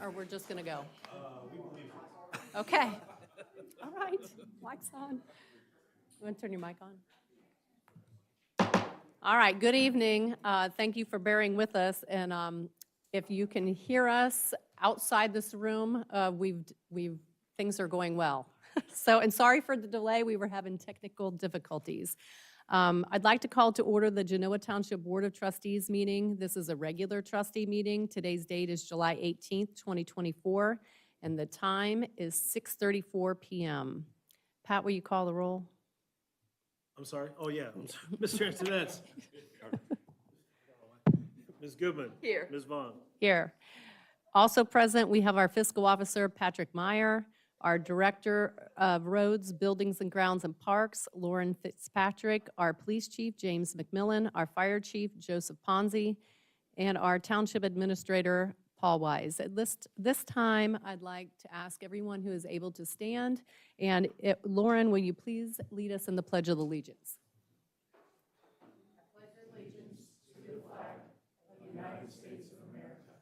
or we're just going to go? Okay. All right. Mic's on. You want to turn your mic on? All right. Good evening. Thank you for bearing with us. And if you can hear us outside this room, things are going well. And sorry for the delay. We were having technical difficulties. I'd like to call to order the Genoa Township Board of Trustees meeting. This is a regular trustee meeting. Today's date is July 18th, 2024, and the time is 6:34 p.m. Pat, will you call the roll? I'm sorry? Oh, yeah. Mr. Antoinette. Ms. Goodman. Here. Ms. Vaughn. Here. Also present, we have our fiscal officer, Patrick Meyer, our director of roads, buildings and grounds and parks, Lauren Fitzpatrick, our police chief, James McMillan, our fire chief, Joseph Ponzi, and our township administrator, Paul Wise. At this time, I'd like to ask everyone who is able to stand, and Lauren, will you please lead us in the Pledge of Allegiance? I pledge allegiance to the flag of the United States of America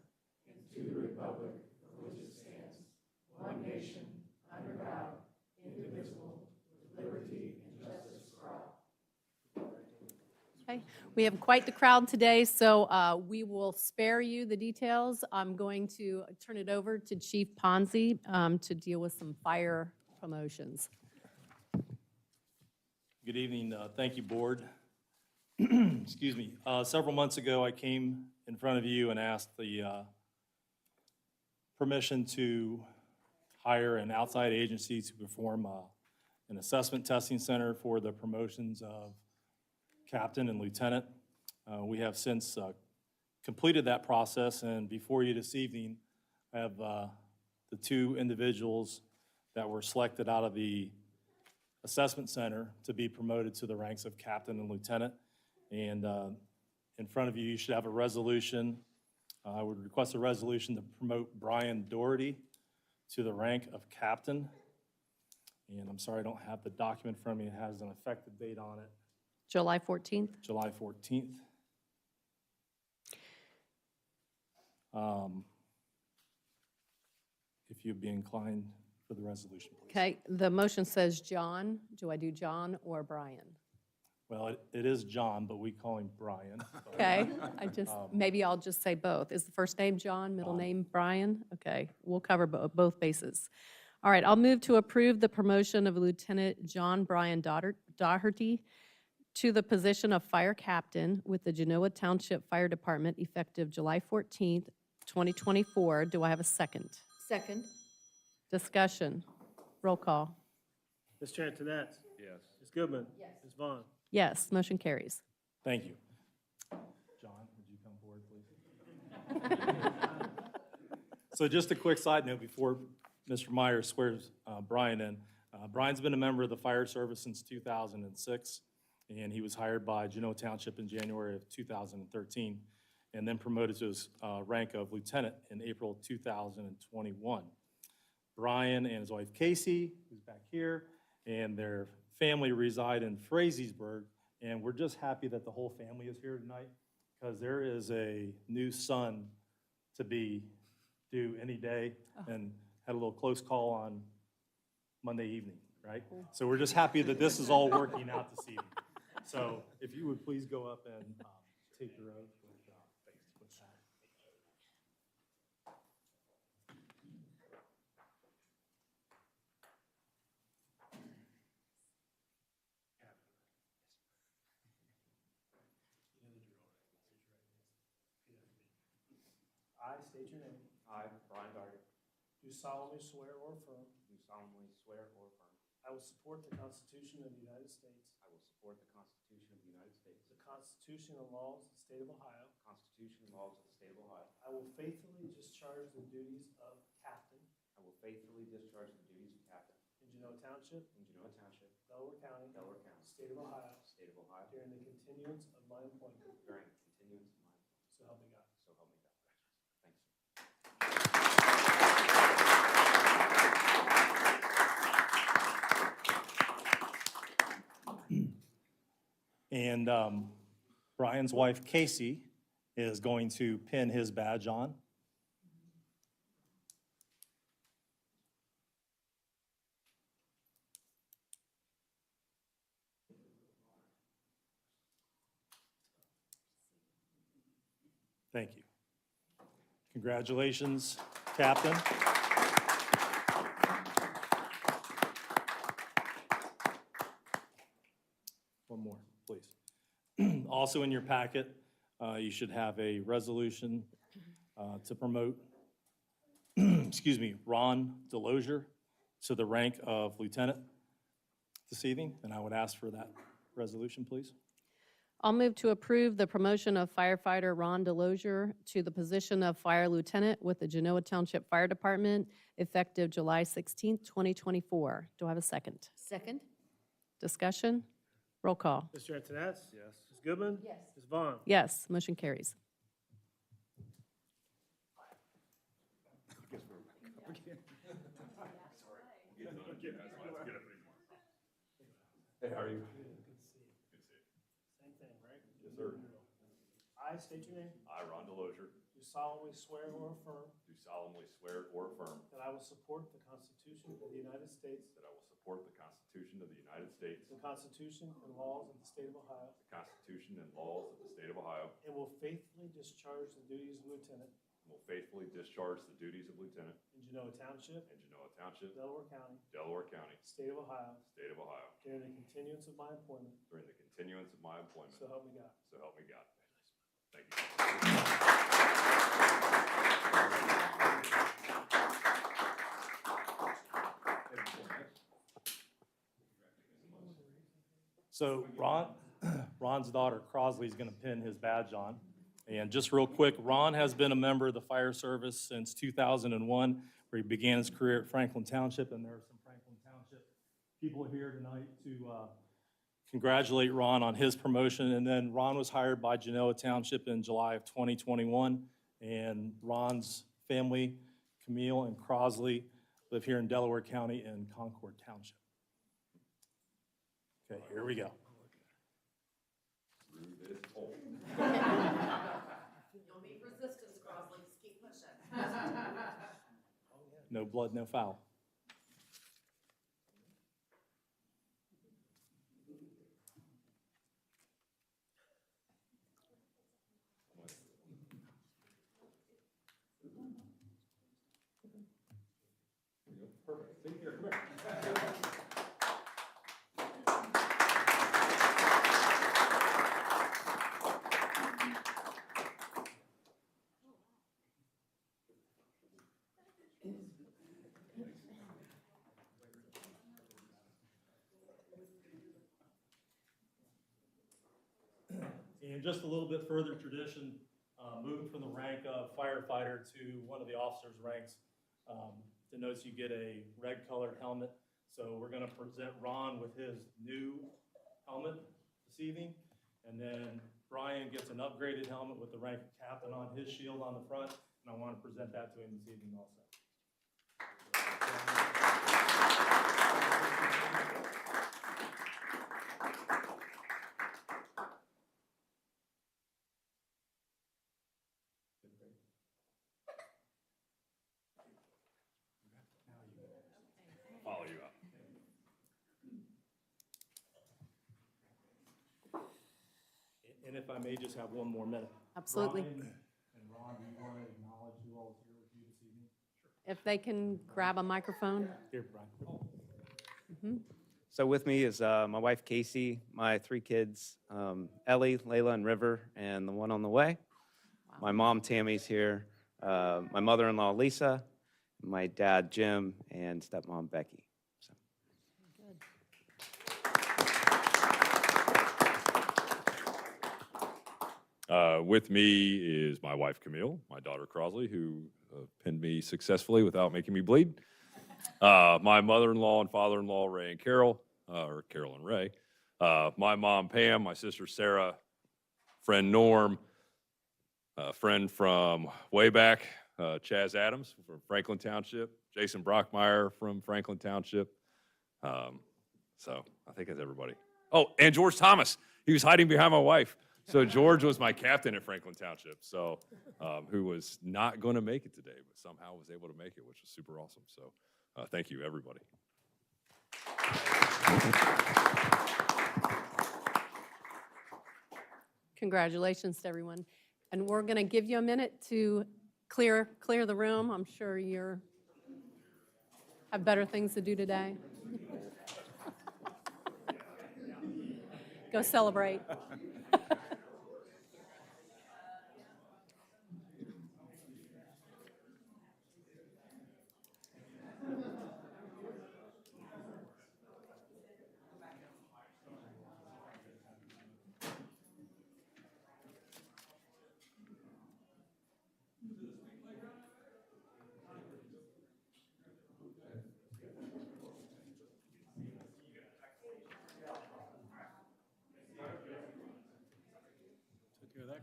and to the republic for which it stands, one nation, under God, indivisible, with liberty and justice for all. Okay, we have quite the crowd today, so we will spare you the details. I'm going to turn it over to Chief Ponzi to deal with some fire promotions. Good evening. Thank you, Board. Excuse me. Several months ago, I came in front of you and asked the permission to hire an outside agency to perform an assessment testing center for the promotions of captain and lieutenant. We have since completed that process, and before you this evening, I have the two individuals that were selected out of the assessment center to be promoted to the ranks of captain and lieutenant. And in front of you, you should have a resolution. I would request a resolution to promote Brian Doherty to the rank of captain. And I'm sorry I don't have the document from me. It has an effective date on it. July 14th. July 14th. If you'd be inclined for the resolution, please. Okay, the motion says John. Do I do John or Brian? Well, it is John, but we call him Brian. Okay, maybe I'll just say both. Is the first name John, middle name Brian? Okay, we'll cover both bases. All right, I'll move to approve the promotion of Lieutenant John Brian Doherty to the position of fire captain with the Genoa Township Fire Department effective July 14th, 2024. Do I have a second? Second. Discussion. Roll call. Mr. Antoinette. Yes. Ms. Goodman. Yes. Ms. Vaughn. Yes, motion carries. Thank you. John, would you come forward, please? So just a quick side note before Mr. Meyer swears Brian in. Brian's been a member of the fire service since 2006, and he was hired by Genoa Township in January of 2013, and then promoted to his rank of lieutenant in April 2021. Brian and his wife Casey, who's back here, and their family reside in Frazeysburg, and we're just happy that the whole family is here tonight because there is a new son to be due any day, and had a little close call on Monday evening, right? So we're just happy that this is all working out this evening. So if you would please go up and take your oath with that. I state your name. I, Brian Doherty, Do solemnly swear or affirm do solemnly swear or affirm I will support the Constitution of the United States, I will support the Constitution of the United States, the Constitution and laws of the State of Ohio. the Constitution and laws of the State of Ohio. I will faithfully discharge the duties of captain I will faithfully discharge the duties of captain in Genoa Township, in Genoa Township, Delaware County, Delaware County, State of Ohio, State of Ohio, during the continuance of my employment. during the continuance of my employment. So help me God. So help me God. Thanks. And Brian's wife, Casey, is going to pin his badge on. Thank you. Congratulations, Captain. One more, please. Also in your packet, you should have a resolution to promote, excuse me, Ron Delosier to the rank of lieutenant this evening, and I would ask for that resolution, please. I'll move to approve the promotion of firefighter Ron Delosier to the position of fire lieutenant with the Genoa Township Fire Department effective July 16th, 2024. Do I have a second? Second? Discussion? Roll call. Mr. Antoinette? Yes. Ms. Goodman? Yes. Ms. Vaughn? Yes, motion carries. Hey, how are you? Same thing, right? Yes, sir. I state your name. I, Ron Delosier, Do solemnly swear or affirm do solemnly swear or affirm that I will support the Constitution of the United States, that I will support the Constitution of the United States, the Constitution and laws of the state of Ohio, the Constitution and laws of the state of Ohio, and will faithfully discharge the duties of lieutenant and will faithfully discharge the duties of lieutenant in Genoa Township, in Genoa Township, Delaware County, Delaware County, state of Ohio, state of Ohio, during the continuance of my employment, during the continuance of my employment. so help me God. So help me God. Thank you. So Ron's daughter Crosley is going to pin his badge on. And just real quick, Ron has been a member of the fire service since 2001, where he began his career at Franklin Township, and there are some Franklin Township people here tonight to congratulate Ron on his promotion. And then Ron was hired by Genoa Township in July of 2021, and Ron's family, Camille and Crosley, live here in Delaware County in Concord Township. Okay, here we go. Through this hole. You'll meet resistance, Crosley. Just keep pushing. No blood, no foul. Perfect. Take care. Come here. And just a little bit further tradition, moving from the rank of firefighter to one of the officers' ranks, denotes you get a red-colored helmet. So we're going to present Ron with his new helmet this evening. And then Brian gets an upgraded helmet with the rank of captain on his shield on the front. And I want to present that to him this evening also. Follow you up. And if I may just have one more minute. Absolutely. Brian and Ron, do you want to acknowledge who all is here with you this evening? If they can grab a microphone. Here, Brian. So with me is my wife Casey, my 3 kids, Ellie, Layla, and River, and the one on the way. My mom Tammy's here, my mother-in-law Lisa, my dad Jim, and stepmom Becky. So. With me is my wife Camille, my daughter Crosley, who pinned me successfully without making me bleed. My mother-in-law and father-in-law Ray and Carol, or Carol and Ray. My mom Pam, my sister Sarah, friend Norm, friend from way back, Chaz Adams from Franklin Township, Jason Brockmeyer from Franklin Township. So I think that's everybody. Oh, and George Thomas. He was hiding behind my wife. So George was my captain at Franklin Township, so who was not going to make it today, but somehow was able to make it, which was super awesome. So thank you, everybody. Congratulations to everyone. And we're going to give you a minute to clear the room. I'm sure you're, have better things to do today. Go celebrate.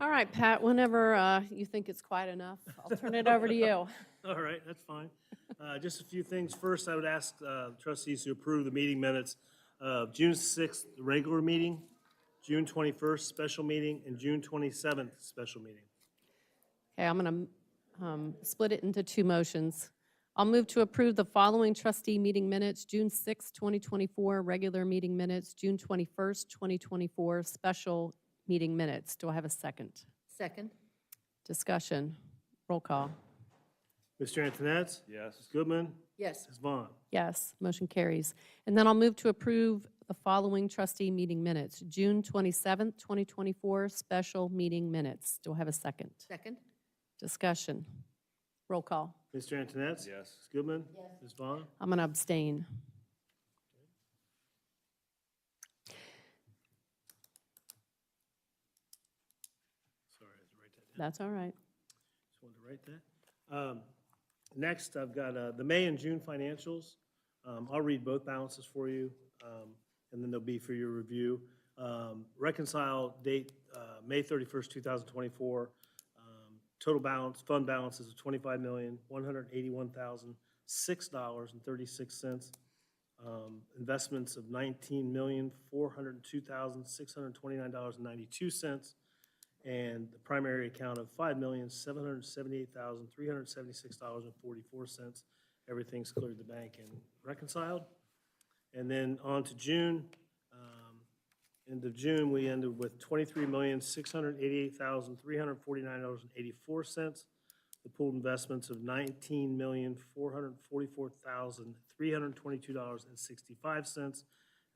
All right, Pat, whenever you think it's quiet enough, I'll turn it over to you. All right, that's fine. Just a few things. First, I would ask trustees to approve the meeting minutes of June 6th, the regular meeting, June 21st, special meeting, and June 27th, special meeting. Okay, I'm going to split it into two motions. I'll move to approve the following trustee meeting minutes: June 6, 2024, regular meeting minutes, June 21st, 2024, special meeting minutes. Do I have a second? Second. Discussion. Roll call. Mr. Antonetts? Yes. Ms. Goodman? Yes. Ms. Vaughn? Yes, motion carries. And then I'll move to approve the following trustee meeting minutes: June 27th, 2024, special meeting minutes. Do I have a second? Second. Discussion. Roll call. Mr. Antonetts? Yes. Ms. Goodman? Yes. Ms. Vaughn? I'm going to abstain. Sorry, I had to write that down. That's all right. Just wanted to write that. Next, I've got the May and June financials. I'll read both balances for you, and then they'll be for your review. Reconcile date, May 31st, 2024. Total balance, fund balances of $25,181,006.36. Investments of $19,402,629.92. And the primary account of $5,778,376.44. Everything's cleared the bank and reconciled. And then on to June. End of June, we ended with $23,688,349.84. The pooled investments of $19,444,322.65. And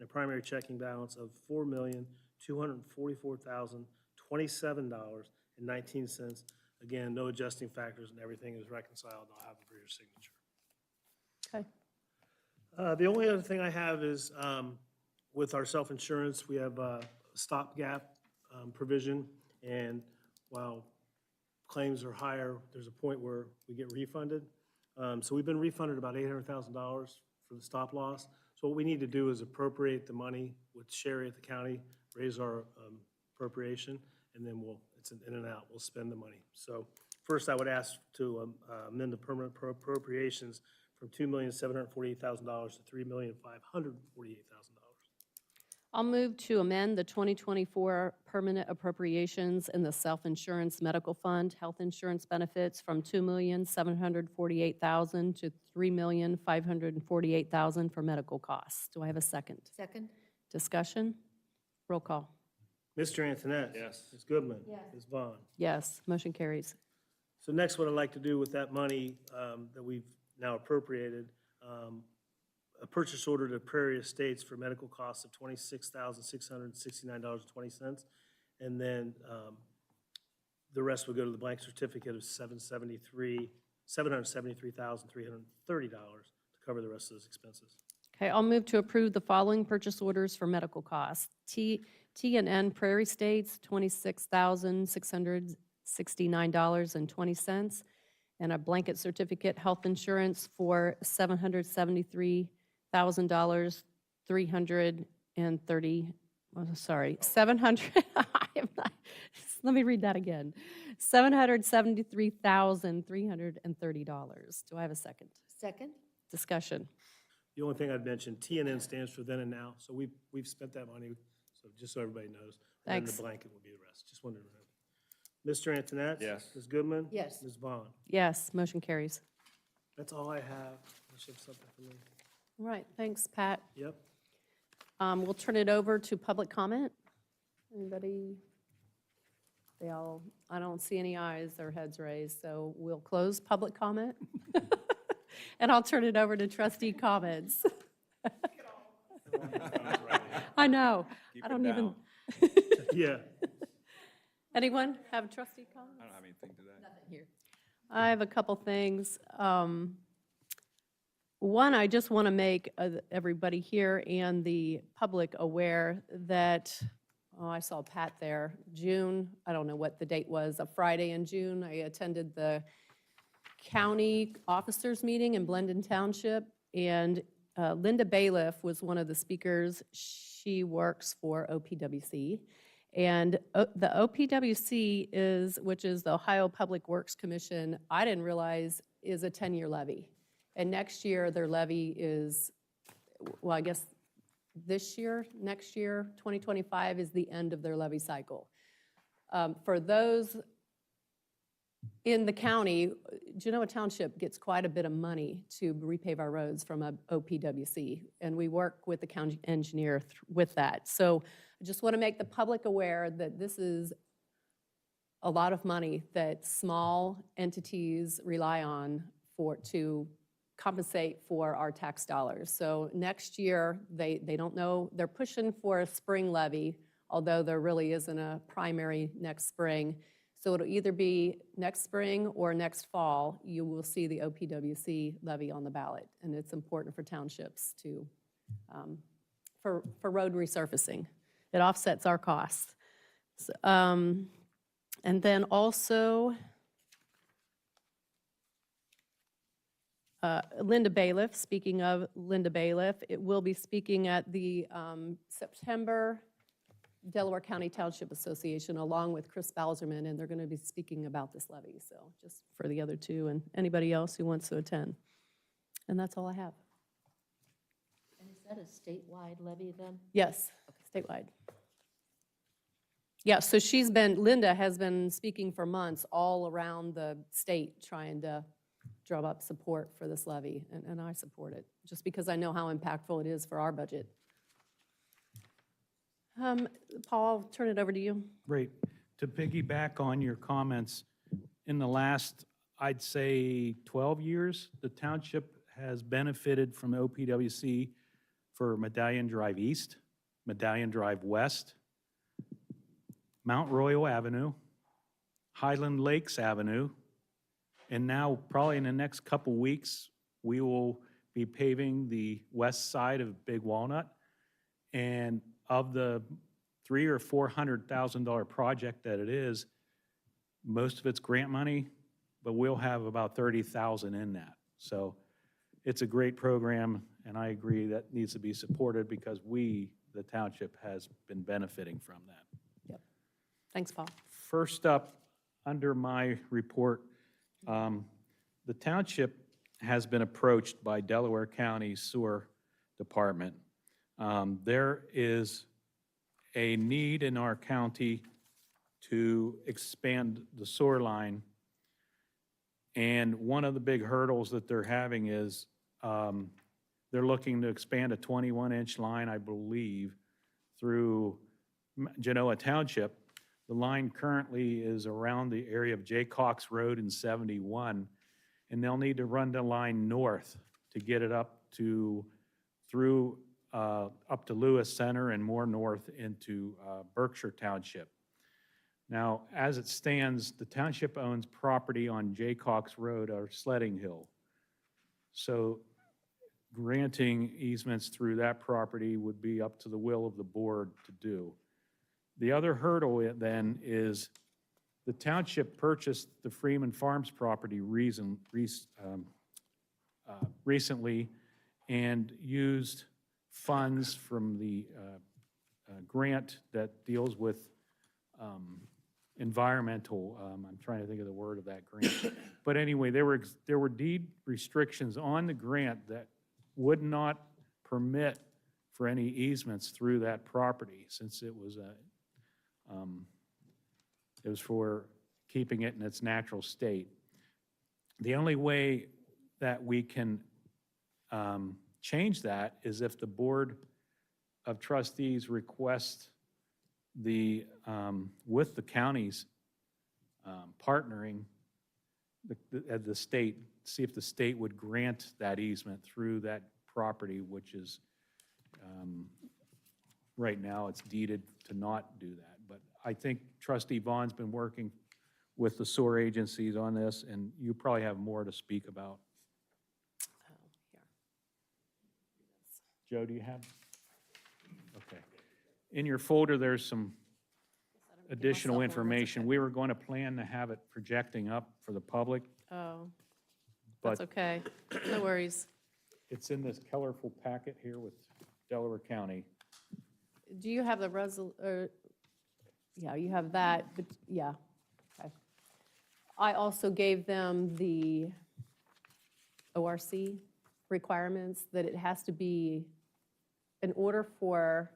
a primary checking balance of $4,244,027.19. Again, no adjusting factors, and everything is reconciled. I'll have it for your signature. Okay. The only other thing I have is, with our self-insurance, we have a stopgap provision, and while claims are higher, there's a point where we get refunded. So we've been refunded about $800,000 for the stop loss. So what we need to do is appropriate the money with Sherry at the county, raise our appropriation, and then it's an in and out, we'll spend the money. So first, I would ask to amend the permanent appropriations from $2,748,000 to $3,548,000. I'll move to amend the 2024 permanent appropriations in the self-insurance medical fund health insurance benefits from $2,748,000 to $3,548,000 for medical costs. Do I have a second? Second. Discussion? Roll call. Mr. Antoinette? Yes. Ms. Goodman? Yes. Ms. Vaughn? Yes, motion carries. So next, what I'd like to do with that money that we've now appropriated, a purchase order to Prairie Estates for medical costs of $26,669.20. And then the rest would go to the blank certificate of $773,330 to cover the rest of those expenses. Okay, I'll move to approve the following purchase orders for medical costs. T&N Prairie States, $26,669.20, and a blanket certificate health insurance for $773,000, 330, sorry, 700, let me read that again. $773,330. Do I have a second? Second. Discussion. The only thing I'd mention, TNN stands for then and now, so we've spent that money, so just so everybody knows. And Thanks. then the blanket will be the rest, just wanted to remember. Mr. Antoinette? Yes. Ms. Goodman? Yes. Ms. Vaughn? Yes, motion carries. That's all I have, unless you have something for me. All right, thanks, Pat. Yep. We'll turn it over to public comment. Anybody I don't see any eyes or heads raised, so we'll close public comment. And I'll turn it over to trustee comments. I know. I don't even. Yeah. Anyone have trustee comments? I don't have anything to that. Nothing here. I have a couple things. One, I just want to make everybody here and the public aware that, oh, I saw Pat there, June, I don't know what the date was, a Friday in June, I attended the county officers meeting in Blendon Township, and Linda Bailiff was one of the speakers. She works for OPWC. And the OPWC is, which is the Ohio Public Works Commission, I didn't realize is a 10-year levy. And next year, their levy is, well, I guess this year, next year, 2025 is the end of their levy cycle. For those in the county, Genoa Township gets quite a bit of money to repave our roads from a OPWC, and we work with the county engineer with that. So I just want to make the public aware that this is a lot of money that small entities rely on to compensate for our tax dollars. So next year, they don't know, they're pushing for a spring levy, although there really isn't a primary next spring. So it'll either be next spring or next fall, you will see the OPWC levy on the ballot. And it's important for townships to, for road resurfacing. It offsets our costs. So, and then also, Linda Bailiff, speaking of Linda Bailiff, it will be speaking at the September Delaware County Township Association along with Chris Bowserman, and they're going to be speaking about this levy. So just for the other two and anybody else who wants to attend. And that's all I have. And is that a statewide levy then? Yes, statewide. Yeah, so Linda has been speaking for months all around the state trying to drum up support for this levy, and I support it, just because I know how impactful it is for our budget. Paul, I'll turn it over to you. Great. To piggyback on your comments, in the last, I'd say 12 years, the township has benefited from OPWC for Medallion Drive East, Medallion Drive West, Mount Royal Avenue, Highland Lakes Avenue, and now probably in the next couple weeks, we will be paving the west side of Big Walnut. And of the $300,000 or $400,000 project that it is, most of it's grant money, but we'll have about $30,000 in that. So it's a great program, and I agree that needs to be supported because we, the township, has been benefiting from that. Yep. Thanks, Paul. First up, under my report, the township has been approached by Delaware County Sewer Department. There is a need in our county to expand the sewer line. And one of the big hurdles that they're having is they're looking to expand a 21-inch line, I believe, through Genoa Township. The line currently is around the area of J. Cox Road and 71, and they'll need to run the line north to get it up to up to Lewis Center and more north into Berkshire Township. Now, as it stands, the township owns property on J. Cox Road or Sledding Hill. So granting easements through that property would be up to the will of the board to do. The other hurdle then is the township purchased the Freeman Farms property recently and used funds from the grant that deals with environmental, I'm trying to think of the word of that grant. But anyway, there were deed restrictions on the grant that would not permit for any easements through that property, since it was for keeping it in its natural state. The only way that we can change that is if the Board of Trustees request with the county's partnering the state, see if the state would grant that easement through that property, which is, right now, it's deeded to not do that. But I think Trustee Vaughn's been working with the sewer agencies on this, and you probably have more to speak about. Oh, here. Joe, do you have? Okay. In your folder, there's some additional myself one, that's information. okay. We were going to plan to have it projecting up for the public, Oh, that's but okay. No worries. it's in this colorful packet here with Delaware County. Do you have the yeah, you have that, but, yeah, okay. I also gave them the ORC requirements, that it has to be, in order for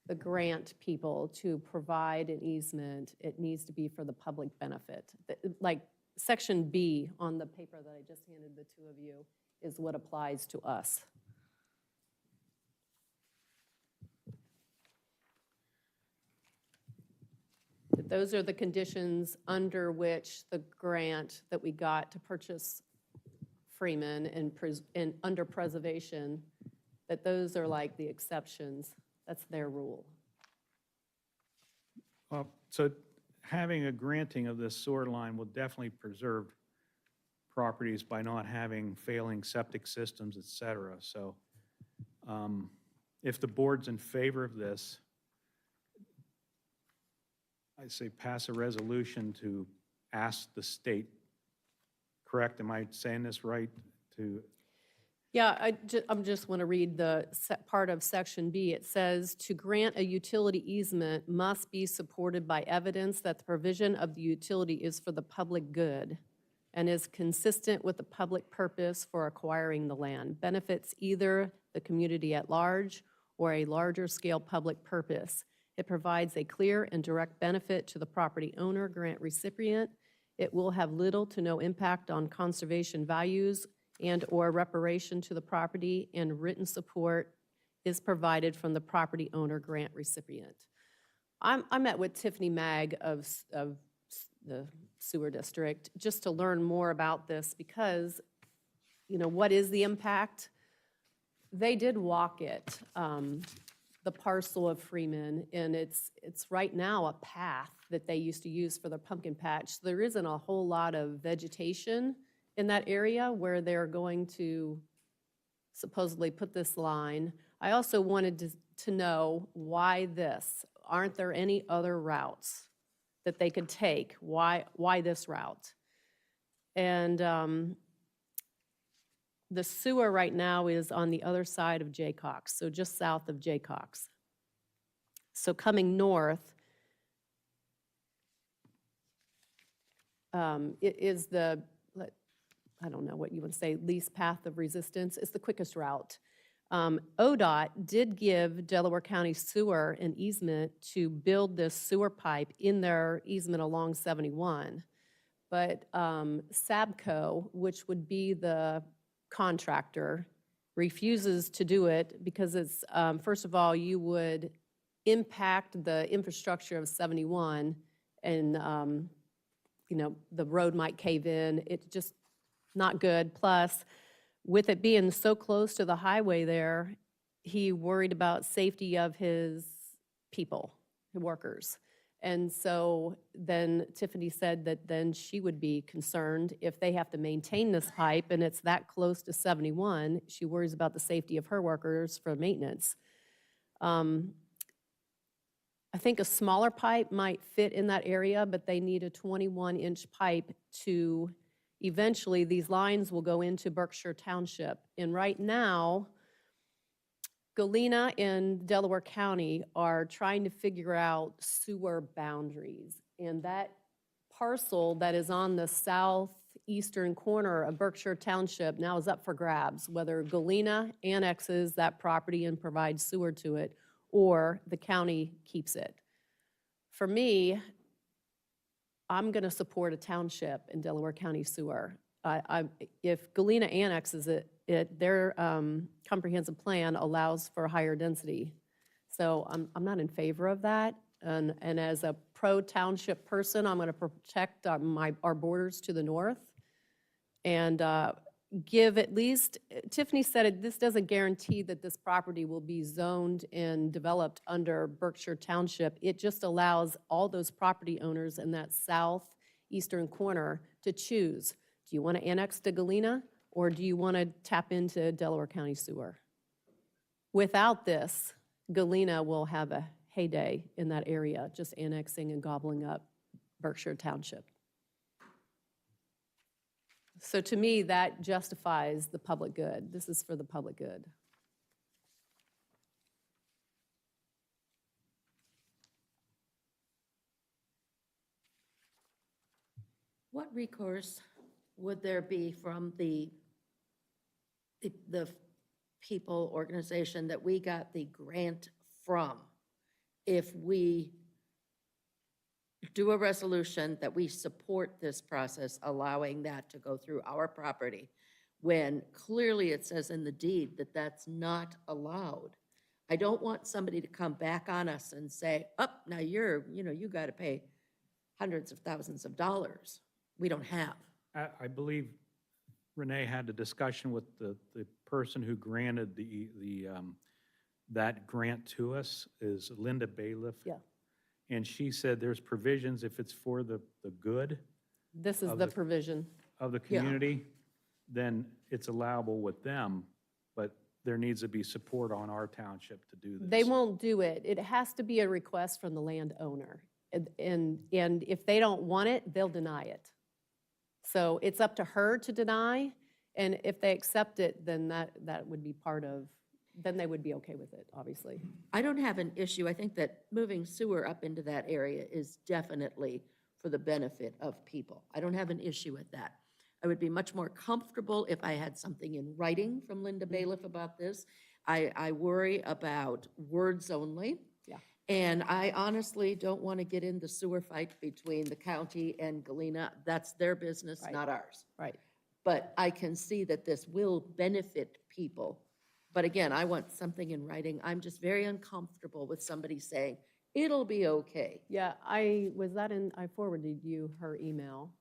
the grant people to provide an easement, it needs to be for the public benefit. Like, Section B on the paper that I just handed the two of you is what applies to us. That those are the conditions under which the grant that we got to purchase Freeman and under preservation, that those are like the exceptions. That's their rule. So having a granting of this sewer line will definitely preserve properties by not having failing septic systems, et cetera. So if the board's in favor of this, I say pass a resolution to ask the state, correct, am I saying this right, to, Yeah, I'm just want to read the part of Section B. It says, "To grant a utility easement must be supported by evidence that the provision of the utility is for the public good and is consistent with the public purpose for acquiring the land, benefits either the community at large or a larger scale public purpose. It provides a clear and direct benefit to the property owner, grant recipient. It will have little to no impact on conservation values and/or reparation to the property, and written support is provided from the property owner, grant recipient." I met with Tiffany Mag of the sewer district just to learn more about this because, you know, what is the impact? They did walk it, the parcel of Freeman, and it's right now a path that they used to use for their pumpkin patch. There isn't a whole lot of vegetation in that area where they're going to supposedly put this line. I also wanted to know why this? Aren't there any other routes that they could take? Why this route? And the sewer right now is on the other side of Jaycox, so just south of Jaycox. So coming north, it is the, I don't know what you would say, least path of resistance. It's the quickest route. ODOT did give Delaware County Sewer an easement to build this sewer pipe in their easement along 71. But Sabco, which would be the contractor, refuses to do it because it's, first of all, you would impact the infrastructure of 71 and, you know, the road might cave in. It's just not good. Plus, with it being so close to the highway there, he worried about safety of his people, the workers. And so then Tiffany said that then she would be concerned if they have to maintain this pipe and it's that close to 71, she worries about the safety of her workers for maintenance. I think a smaller pipe might fit in that area, but they need a 21-inch pipe to, eventually these lines will go into Berkshire Township. And right now, Galena and Delaware County are trying to figure out sewer boundaries. And that parcel that is on the southeastern corner of Berkshire Township now is up for grabs, whether Galena annexes that property and provides sewer to it, or the county keeps it. For me, I'm going to support a township in Delaware County sewer. If Galena annexes it, their comprehensive plan allows for higher density. So I'm not in favor of that. And as a pro-township person. I'm going to protect our borders to the north and give at least, Tiffany said this doesn't guarantee that this property will be zoned and developed under Berkshire Township. It just allows all those property owners in that southeastern corner to choose. Do you want to annex to Galena, or do you want to tap into Delaware County Sewer? Without this, Galena will have a heyday in that area, just annexing and gobbling up Berkshire Township. So to me, that justifies the public good. This is for the public good. What recourse would there be from the people, organization that we got the grant from if we do a resolution that we support this process, allowing that to go through our property, when clearly it says in the deed that that's not allowed? I don't want somebody to come back on us and say, oh, now you got to pay hundreds of thousands of dollars we don't have. I believe Renee had a discussion with the person who granted that grant to us is Linda Bailiff. Yeah. And she said there's provisions if it's for the good This is Of the the- provision. of the community, then it's allowable with them, but there needs to be support on our township to do this. They won't do it. It has to be a request from the landowner. And if they don't want it, they'll deny it. So it's up to her to deny, and if they accept it, then that would be part of, then they would be okay with it, obviously. I don't have an issue. I think that moving sewer up into that area is definitely for the benefit of people. I don't have an issue with that. I would be much more comfortable if I had something in writing from Linda Bailiff about this. I worry about words only. Yeah. And I honestly don't want to get in the sewer fight between the county and Galena. That's their business, Right. not ours. Right. But I can see that this will benefit people. But again, I want something in writing. I'm just very uncomfortable with somebody saying, it'll be okay. Yeah, I forwarded you her email.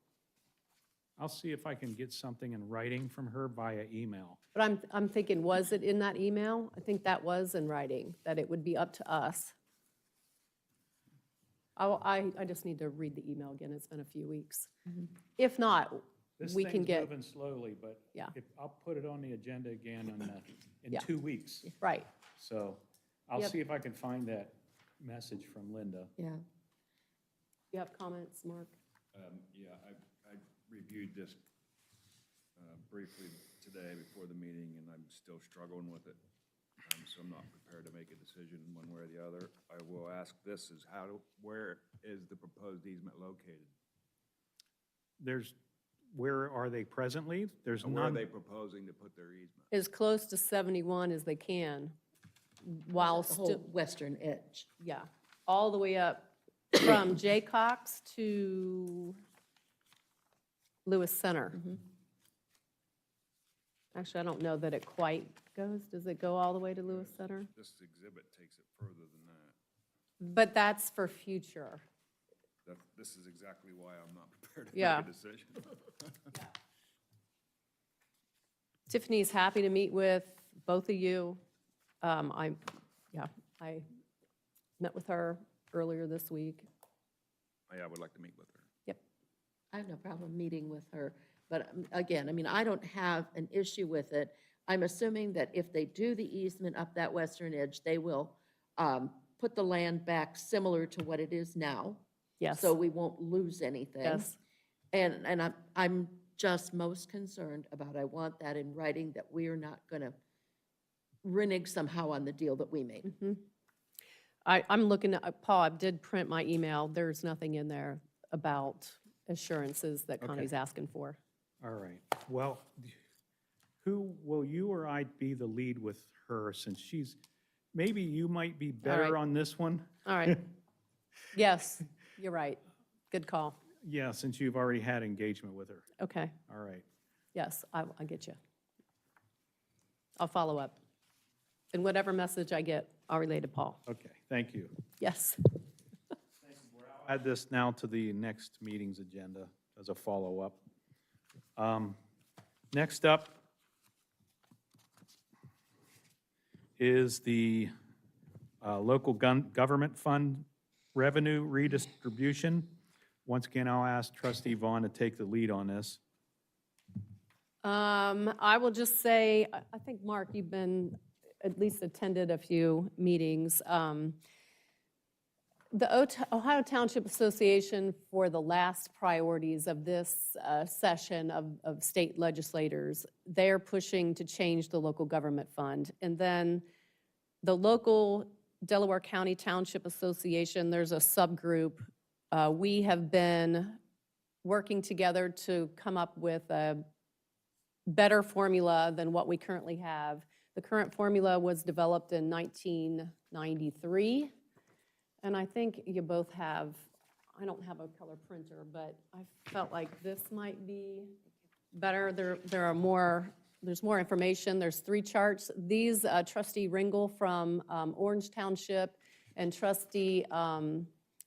I'll see if I can get something in writing from her via email. But I'm thinking, was it in that email? I think that was in writing, that it would be up to us. I just need to read the email again. It's been a few weeks. If not, This we can thing's get, moving slowly, but Yeah. I'll put it on the agenda again in Yeah. 2 weeks. right. So I'll Yep. see if I can find that message from Linda. Yeah. You have comments, Mark? Yeah, I reviewed this briefly today before the meeting, and I'm still struggling with it. So I'm not prepared to make a decision one way or the other. I will ask this, is where is the proposed easement located? Where are they presently? There's And where are none. they proposing to put their easement? As close to 71 as they can, while The whole still, western edge. yeah, all the way up from Jaycox to Lewis Center. Actually, I don't know that it quite goes. Does it go all the way to Lewis Center? This exhibit takes it further than that. But that's for future. This is exactly why I'm not prepared to Yeah. make a decision. Tiffany's happy to meet with both of you. I met with her earlier this week. I would like to meet with her. I have no problem meeting with her, but again, I mean, I don't have an issue with it. I'm assuming that if they do the easement up that western edge, they will put the land back similar to what it is now. Yes. So we won't lose anything. Yes. And I'm just most concerned about, I want that in writing, that we are not going to renege somehow on the deal that we made. I'm looking at, Paul, I did print my email. There's nothing in there about assurances that Connie's asking for. All right. Well, who, will you or I be the lead with her since maybe you might be better right. on this one? All right. Yes, you're right. Good call. Yeah, since you've already had engagement with her. Okay. All right. Yes, I get you. I'll follow up. And whatever message I get, I'll relay to Paul. Okay, thank you. Yes. I'll Add this now to the next meeting's agenda as a follow-up. Next up is the local government fund revenue redistribution. Once again, I'll ask Trustee Vaughn to take the lead on this. I will just say, I think, Mark, you've been, at least attended a few meetings. The Ohio Township Association, for the last priorities of this session of state legislators, they're pushing to change the local government fund. And then the local Delaware County Township Association, there's a subgroup. We have been working together to come up with a better formula than what we currently have. The current formula was developed in 1993. And I think you both have, I don't have a color printer, but I felt like this might be better. There's more information. There's 3 charts. These, Trustee Ringel from Orange Township and Trustee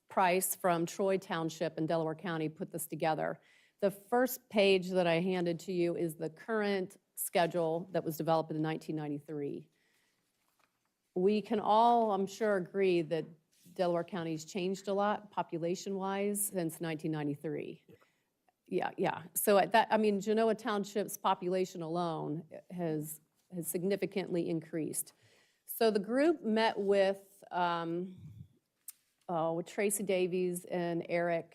Price from Troy Township in Delaware County put this together. The first page that I handed to you is the current schedule that was developed in 1993. We can all, I'm sure, agree that Delaware County's changed a lot population-wise since 1993. Yeah. So at that, I mean, Genoa Township's population alone has significantly increased. So the group met with Tracy Davies and Eric,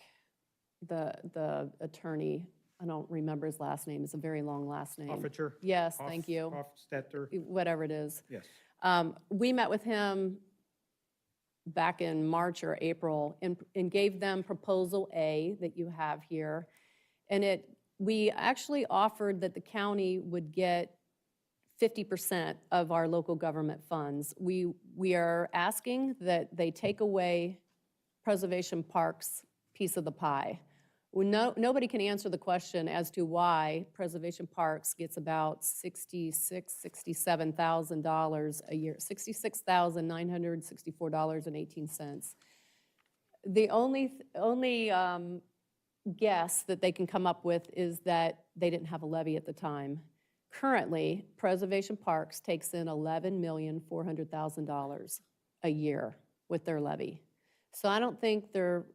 the attorney. I don't remember his last name. It's a very long last name. Officer? Yes, thank you. Hofstetter? Whatever it is. Yes. We met with him back in March or April and gave them Proposal A that you have here. And we actually offered that the county would get 50% of our local government funds. We are asking that they take away Preservation Park's piece of the pie. Nobody can answer the question as to why Preservation Parks gets about $67,000 a year, $66,964.18. The only guess that they can come up with is that they didn't have a levy at the time. Currently, Preservation Parks takes in $11,400,000 a year with their levy. So I don't think they're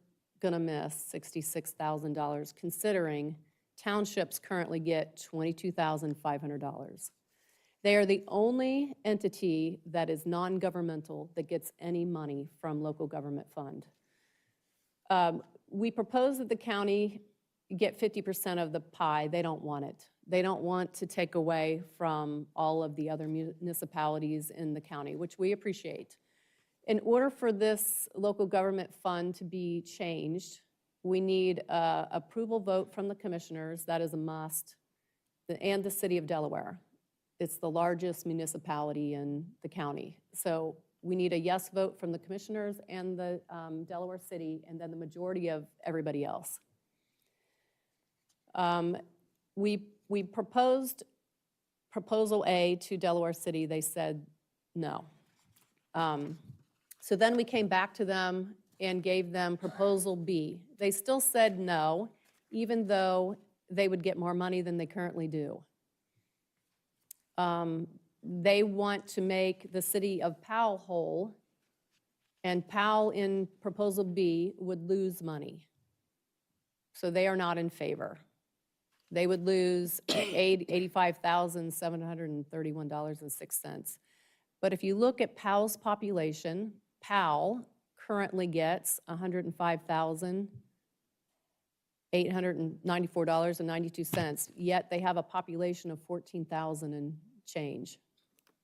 going to miss $66,000, considering townships currently get $22,500. They are the only entity that is non-governmental that gets any money from local government fund. We propose that the county get 50% of the pie. They don't want it. They don't want to take away from all of the other municipalities in the county, which we appreciate. In order for this local government fund to be changed, we need an approval vote from the commissioners. That is a must, and the city of Delaware. It's the largest municipality in the county. So we need a yes vote from the commissioners and the Delaware city, and then the majority of everybody else. We proposed Proposal A to Delaware City. They said no. So then we came back to them and gave them Proposal B. They still said no, even though they would get more money than they currently do. They want to make the city of Powell whole, and Powell in Proposal B would lose money. So they are not in favor. They would lose $85,731.06. But if you look at Powell's population, Powell currently gets $105,894.92, yet they have a population of 14,000 and change.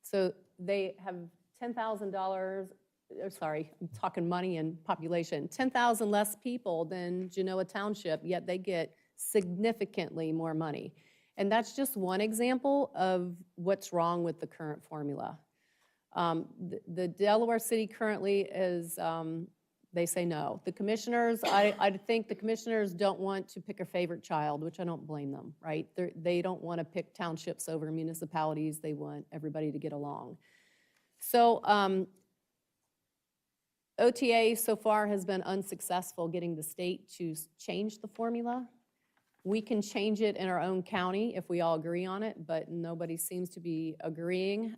So they have $10,000, sorry, I'm talking money and population, 10,000 less people than Genoa Township, yet they get significantly more money. And that's just one example of what's wrong with the current formula. The Delaware City currently is, they say no. The commissioners, I think the commissioners don't want to pick a favorite child, which I don't blame them, right? They don't want to pick townships over municipalities. They want everybody to get along. So OTA so far has been unsuccessful getting the state to change the formula. We can change it in our own county if we all agree on it, but nobody seems to be agreeing.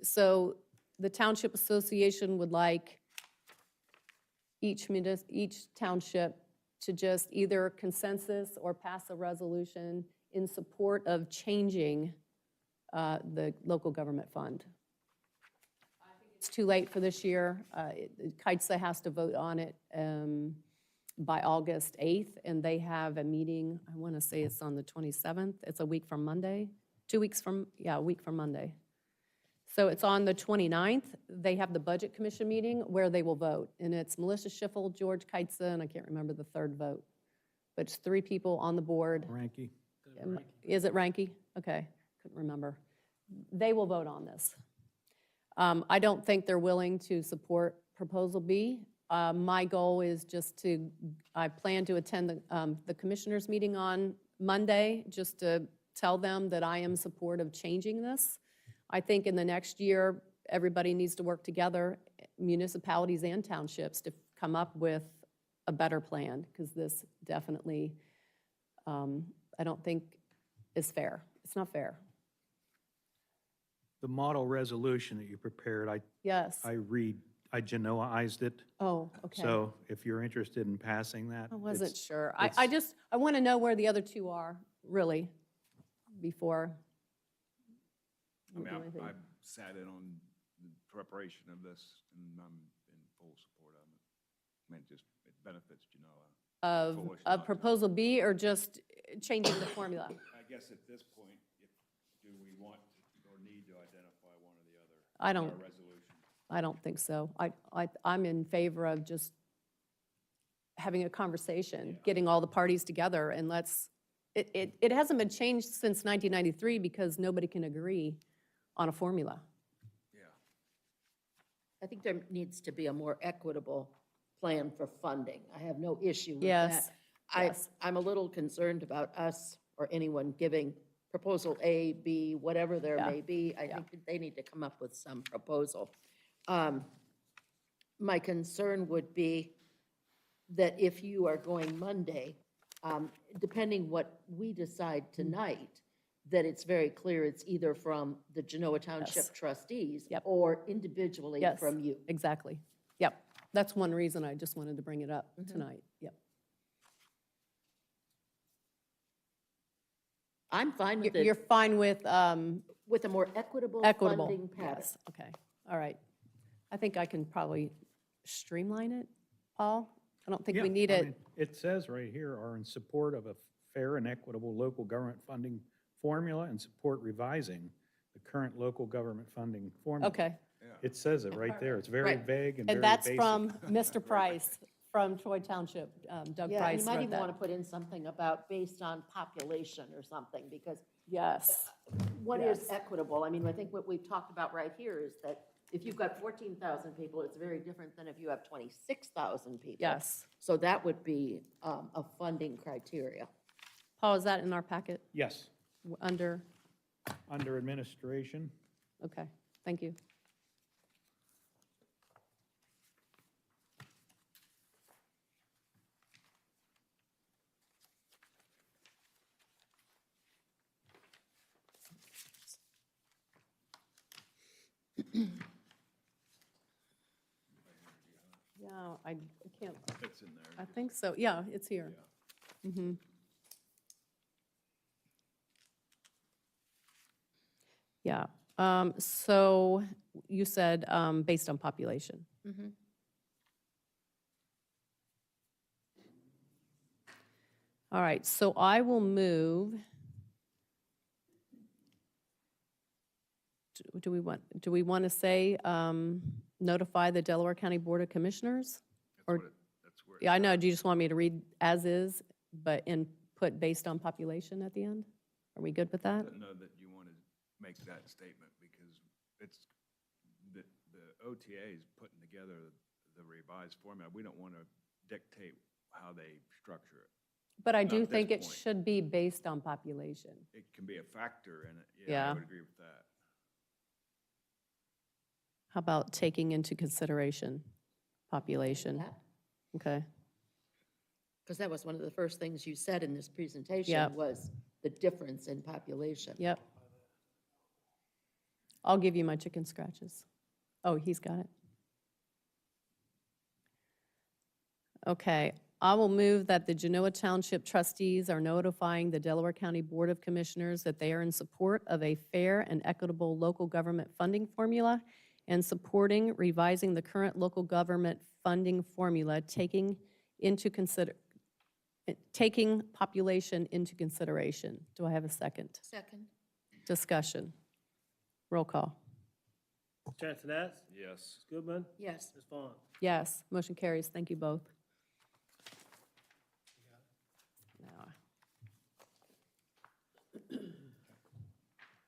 So the Township Association would like each township to just either consensus or pass a resolution in support of changing the local government fund. It's too late for this year. KITSA has to vote on it by August 8th, and they have a meeting, I want to say it's on the 27th. It's a week from Monday, 2 weeks from, a week from Monday. So it's on the 29th. They have the Budget Commission meeting where they will vote. And it's Melissa Schiffel, George KITSA, and I can't remember the third vote. But it's 3 people on the board. Ranky. Is it Ranky? Okay, couldn't remember. They will vote on this. I don't think they're willing to support Proposal B. My goal is just I plan to attend the commissioners' meeting on Monday, just to tell them that I am in support of changing this. I think in the next year, everybody needs to work together, municipalities and townships, to come up with a better plan, because this definitely, I don't think is fair. It's not fair. The model resolution that you prepared, Yes. I Genoaized it. Oh, okay. So if you're interested in passing that. I wasn't it's- sure. it's- I want to know where the other two are, really, before. I we mean, do anything. I've sat in on the preparation of this, and I'm in full support of it. I mean, it benefits Genoa. Foolish not Of to. Proposal B, or just changing the formula? I guess at this point, do we want or need to identify one or the other? I in don't- our resolution? I don't think so. I'm in favor of just having a conversation, getting all the parties together, and it hasn't been changed since 1993 because nobody can agree on a formula. Yeah. I think there needs to be a more equitable plan for funding. I have no issue with Yes, that. yes. I'm a little concerned about us or anyone giving proposal A, B, whatever there Yeah, may be. I think that they need to come up with some proposal. My concern would be that if you are going Monday, depending what we decide tonight, that it's very clear it's either from the Genoa Township Yes. trustees Yep. or individually Yes. from you. Exactly. Yep. That's one reason I just wanted to bring it up tonight. Yep. I'm fine with You're it, fine with with a more equitable equitable? funding pattern. Yes, okay. All right. I think I can probably streamline it, Paul. I don't think Yeah, we need I it. mean, it says right here, are in support of a fair and equitable local government funding formula and support revising the current local government funding formula. Okay. It says it right there. It's very Right. vague and very And that's basic. from Mr. Price, from Troy Township. Doug Yeah, and Price you might wrote even want that. to put in something about based on population or something, because Yes, what is Yes. equitable? I mean, I think what we've talked about right here is that if you've got 14,000 people, it's very different than if you have 26,000 people. yes. So that would be a funding criteria. Paul, is that in our packet Yes, under? under administration. Okay, thank you. Yeah, I can't, It's in there. I think so. Yeah, it's here. Mhm. Yeah, so you said based on population. All right, so I will move. Do we want to say notify the Delaware County Board of Commissioners? Or- That's where. it Yeah, I know, starts. do you just want me to read as is, but put based on population at the end? Are we good with I that? don't know that you want to make that statement because it's, the OTA is putting together the revised format. We don't want to dictate how they structure it. But I Not do at this think it point. should be based on population. It can be a factor in it. Yeah. I would agree with that. How about taking into consideration? population. Okay, Because that was one of the first things you said in this presentation Yep. was the difference in population. yep. I'll give you my chicken scratches. Oh, he's got it. Okay, I will move that the Genoa Township trustees are notifying the Delaware County Board of Commissioners that they are in support of a fair and equitable local government funding formula and supporting revising the current local government funding formula, taking population into consideration. Do I have a second? Second. Discussion. Roll call. Mr. Antoinette? Yes. Ms. Goodman? Yes. Ms. Vaughn? Yes, motion carries. Thank you both. Now,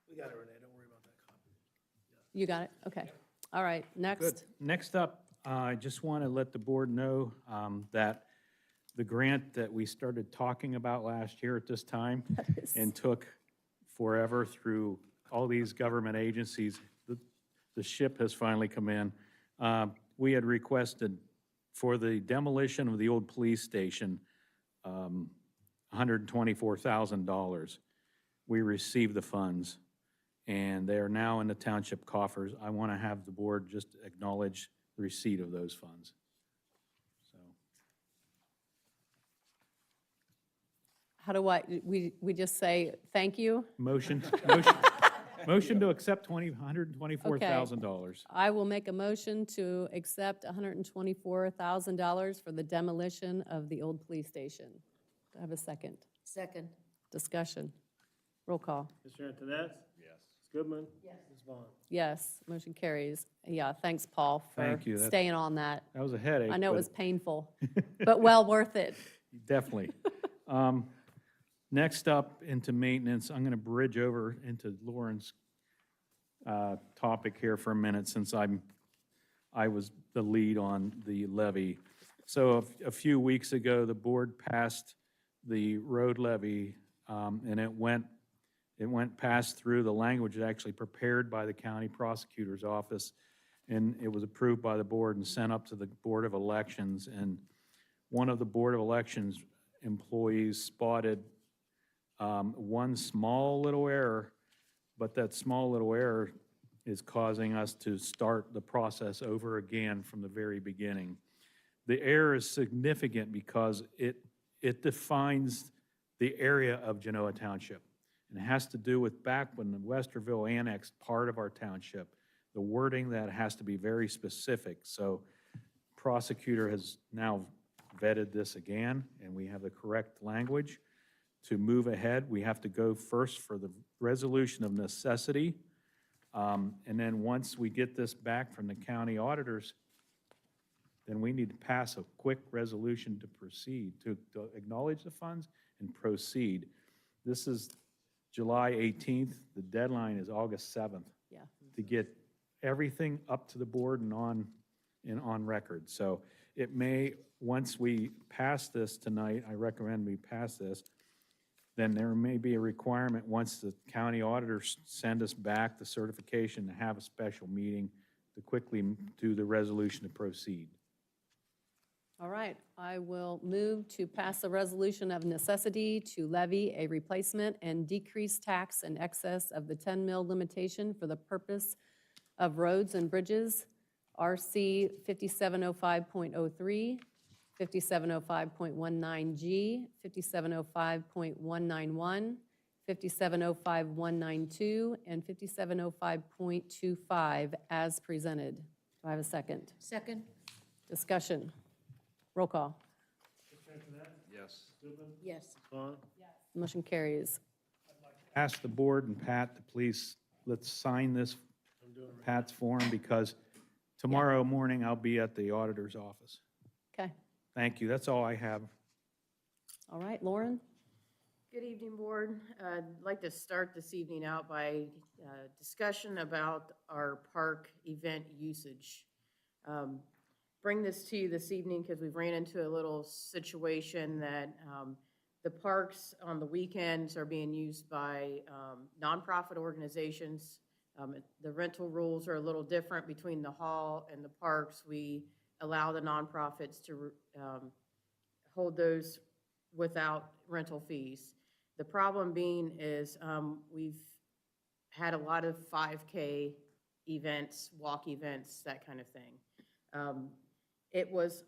We got it, Renee, don't worry about that copy. you got it? Okay. All right, Good. next. Next up, I just want to let the board know that the grant that we started talking about last year at this time and took forever through all these government agencies, the ship has finally come in. We had requested for the demolition of the old police station, $124,000. We received the funds, and they are now in the township coffers. I want to have the board just acknowledge the receipt of those funds. So, How do we just say thank you? motion to accept $124,000. I will make a motion to accept $124,000 for the demolition of the old police station. Do I have a second? Second. Discussion. Roll call. Mr. Antoinette? Yes. Ms. Goodman? Yes. Ms. Vaughn? Yes, motion carries. Yeah, thanks, Paul, for Thank you. staying on that. That was a headache. I know it but was painful, but well worth it. Definitely. Next up into maintenance, I'm going to bridge over into Lauren's topic here for a minute since I was the lead on the levy. So a few weeks ago, the board passed the road levy, and it went passed through the language actually prepared by the county prosecutor's office, and it was approved by the board and sent up to the Board of Elections. And one of the Board of Elections employees spotted one small little error, but that small little error is causing us to start the process over again from the very beginning. The error is significant because it defines the area of Genoa Township. And it has to do with back when the Westerville annexed part of our township, the wording that has to be very specific. So prosecutor has now vetted this again, and we have the correct language. To move ahead, we have to go first for the resolution of necessity. And then once we get this back from the county auditors, then we need to pass a quick resolution to proceed, to acknowledge the funds and proceed. This is July 18th. The deadline is August 7th. Yeah. To get everything up to the board and on record. So it may, once we pass this tonight, I recommend we pass this, then there may be a requirement, once the county auditors send us back the certification, to have a special meeting to quickly do the resolution to proceed. All right, I will move to pass a resolution of necessity to levy a replacement and decrease tax in excess of the 10 mil limitation for the purpose of roads and bridges, RC 5705.03, 5705.19G, 5705.191, 5705.192, and 5705.25 as presented. Do I have a second? Second. Discussion. Roll call. Mr. Antoinette? Yes. Goodman? Yes. Ms. Vaughn? Motion carries. Ask the board and Pat to please, let's sign this Pat's form, because tomorrow morning I'll be at the auditor's office. Okay. Thank you. That's all I have. All right, Lauren? Good evening, Board. I'd like to start this evening out by discussion about our park event usage. Bring this to you this evening because we've ran into a little situation that the parks on the weekends are being used by nonprofit organizations. The rental rules are a little different between the hall and the parks. We allow the nonprofits to hold those without rental fees. The problem being is we've had a lot of 5K events, walk events, that kind of thing. It was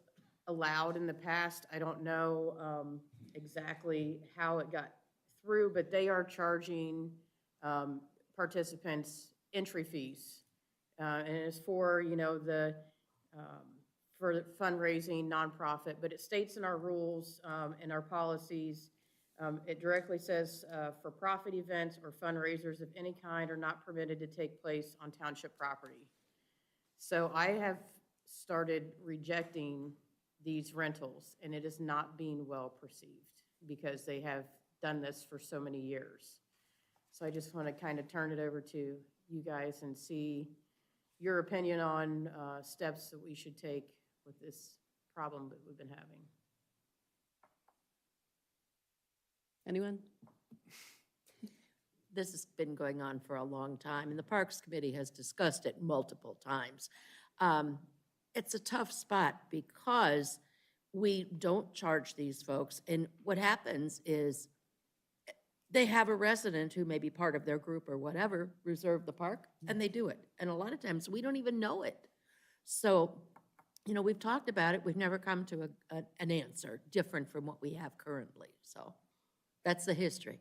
allowed in the past. I don't know exactly how it got through, but they are charging participants entry fees. And it's for, for the fundraising nonprofit, but it states in our rules and our policies, it directly says for profit events or fundraisers of any kind are not permitted to take place on township property. So I have started rejecting these rentals, and it is not being well perceived because they have done this for so many years. So I just want to kind of turn it over to you guys and see your opinion on steps that we should take with this problem that we've been having. Anyone? This has been going on for a long time, and the Parks Committee has discussed it multiple times. It's a tough spot because we don't charge these folks, and what happens is they have a resident who may be part of their group or whatever, reserve the park, and they do it. And a lot of times, we don't even know it. So, we've talked about it, we've never come to an answer different from what we have currently, so that's the history.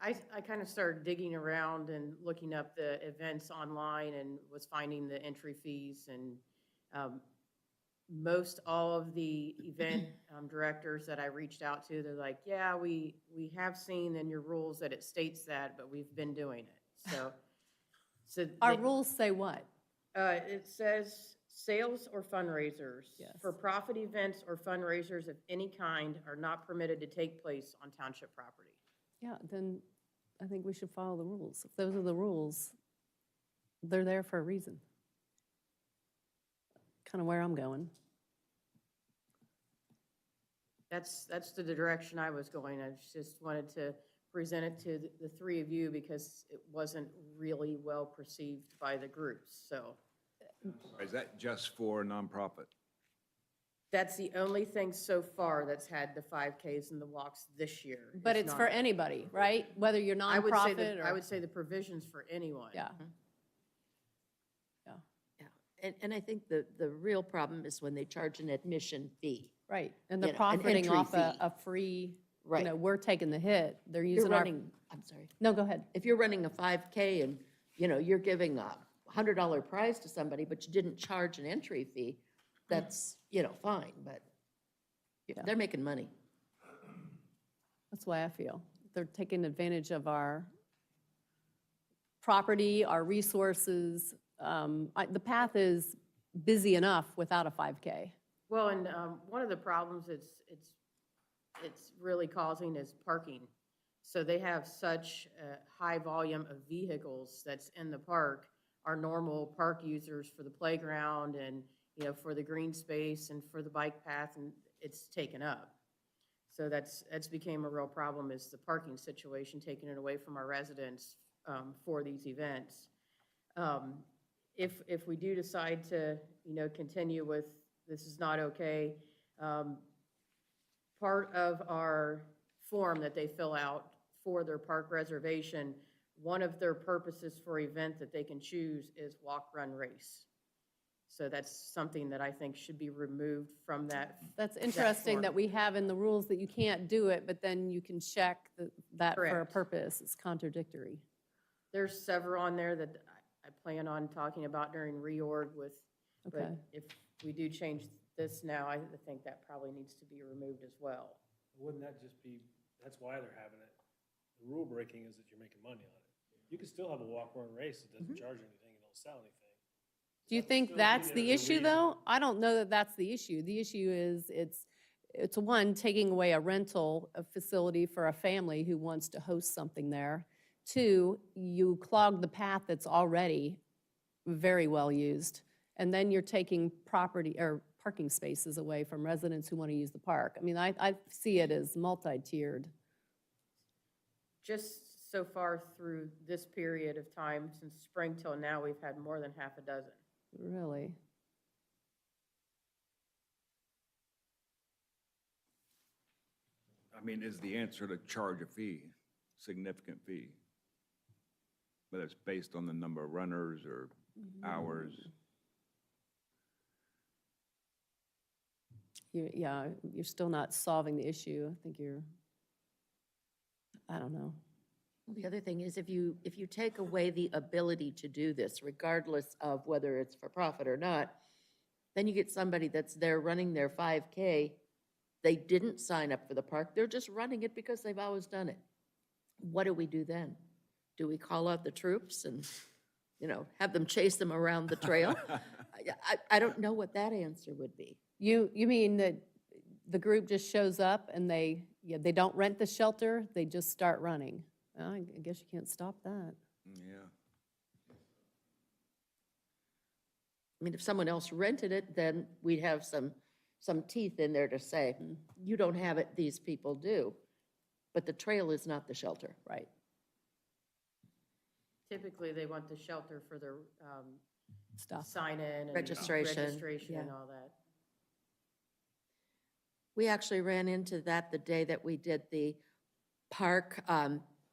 I kind of started digging around and looking up the events online and was finding the entry fees, and most all of the event directors that I reached out to, they're like, yeah, we have seen in your rules that it states that, but we've been doing it. So Our rules say what? it says sales or fundraisers. Yes. For profit events or fundraisers of any kind are not permitted to take place on township property. Yeah, then I think we should follow the rules. If those are the rules, they're there for a reason. Kind of where I'm going. That's the direction I was going. I just wanted to present it to the three of you because it wasn't really well perceived by the groups, so. Is that just for nonprofit? That's the only thing so far that's had the 5Ks and the walks this year. But it's for anybody, right? Whether you're I would say nonprofit or. I would say the provision's for anyone. Yeah. Yeah, and I think the real problem is when they charge an admission fee. Right, and they're You know, an profiting entry off fee. a free, Right. we're taking the hit. They're You're using our. running, I'm sorry, No, go ahead. if you're running a 5K and, you're giving a $100 prize to somebody, but you didn't charge an entry fee, that's, fine, but Yeah. they're making money. That's why I feel. They're taking advantage of our property, our resources. The path is busy enough without a 5K. Well, and one of the problems it's really causing is parking. So they have such a high volume of vehicles that's in the park. Our normal park users for the playground and, for the green space and for the bike path, and it's taken up. So that's became a real problem, is the parking situation, taking it away from our residents for these events. If we do decide to, continue with this is not okay, part of our form that they fill out for their park reservation, one of their purposes for event that they can choose is walk, run, race. So that's something that I think should be removed from that. That's interesting form. that we have in the rules that you can't do it, but then you can check that for a Correct. purpose. It's contradictory. There's several on there that I plan on talking about during reorg with, Okay. but if we do change this now, I think that probably needs to be removed as well. Wouldn't that just be, that's why they're having it. The rule breaking is that you're making money on it. You can still have a walk, run, race. It doesn't charge anything, you don't sell anything. Do you That would think still be that's there the as a issue, reason. though? I don't know that that's the issue. The issue is it's one, taking away a rental facility for a family who wants to host something there. Two, you clog the path that's already very well used. And then you're taking property or parking spaces away from residents who want to use the park. I mean, I see it as multi-tiered. Just so far through this period of time, since spring till now, we've had more than half a dozen. Really? I mean, is the answer to charge a fee, significant fee? Whether it's based on the number of runners or hours? Yeah, you're still not solving the issue. I think you're, I don't know. The other thing is if you take away the ability to do this, regardless of whether it's for profit or not, then you get somebody that's there running their 5K. They didn't sign up for the park. They're just running it because they've always done it. What do we do then? Do we call out the troops and, have them chase them around the trail? I don't know what that answer would be. You mean that the group just shows up and they don't rent the shelter, they just start running? Well, I guess you can't stop that. Yeah. I mean, if someone else rented it, then we'd have some teeth in there to say, you don't have it, these people do. But the trail is not the shelter. Right. Typically, they want the shelter for their Stuff. sign-in and Registration, registration and yeah. all that. We actually ran into that the day that we did the park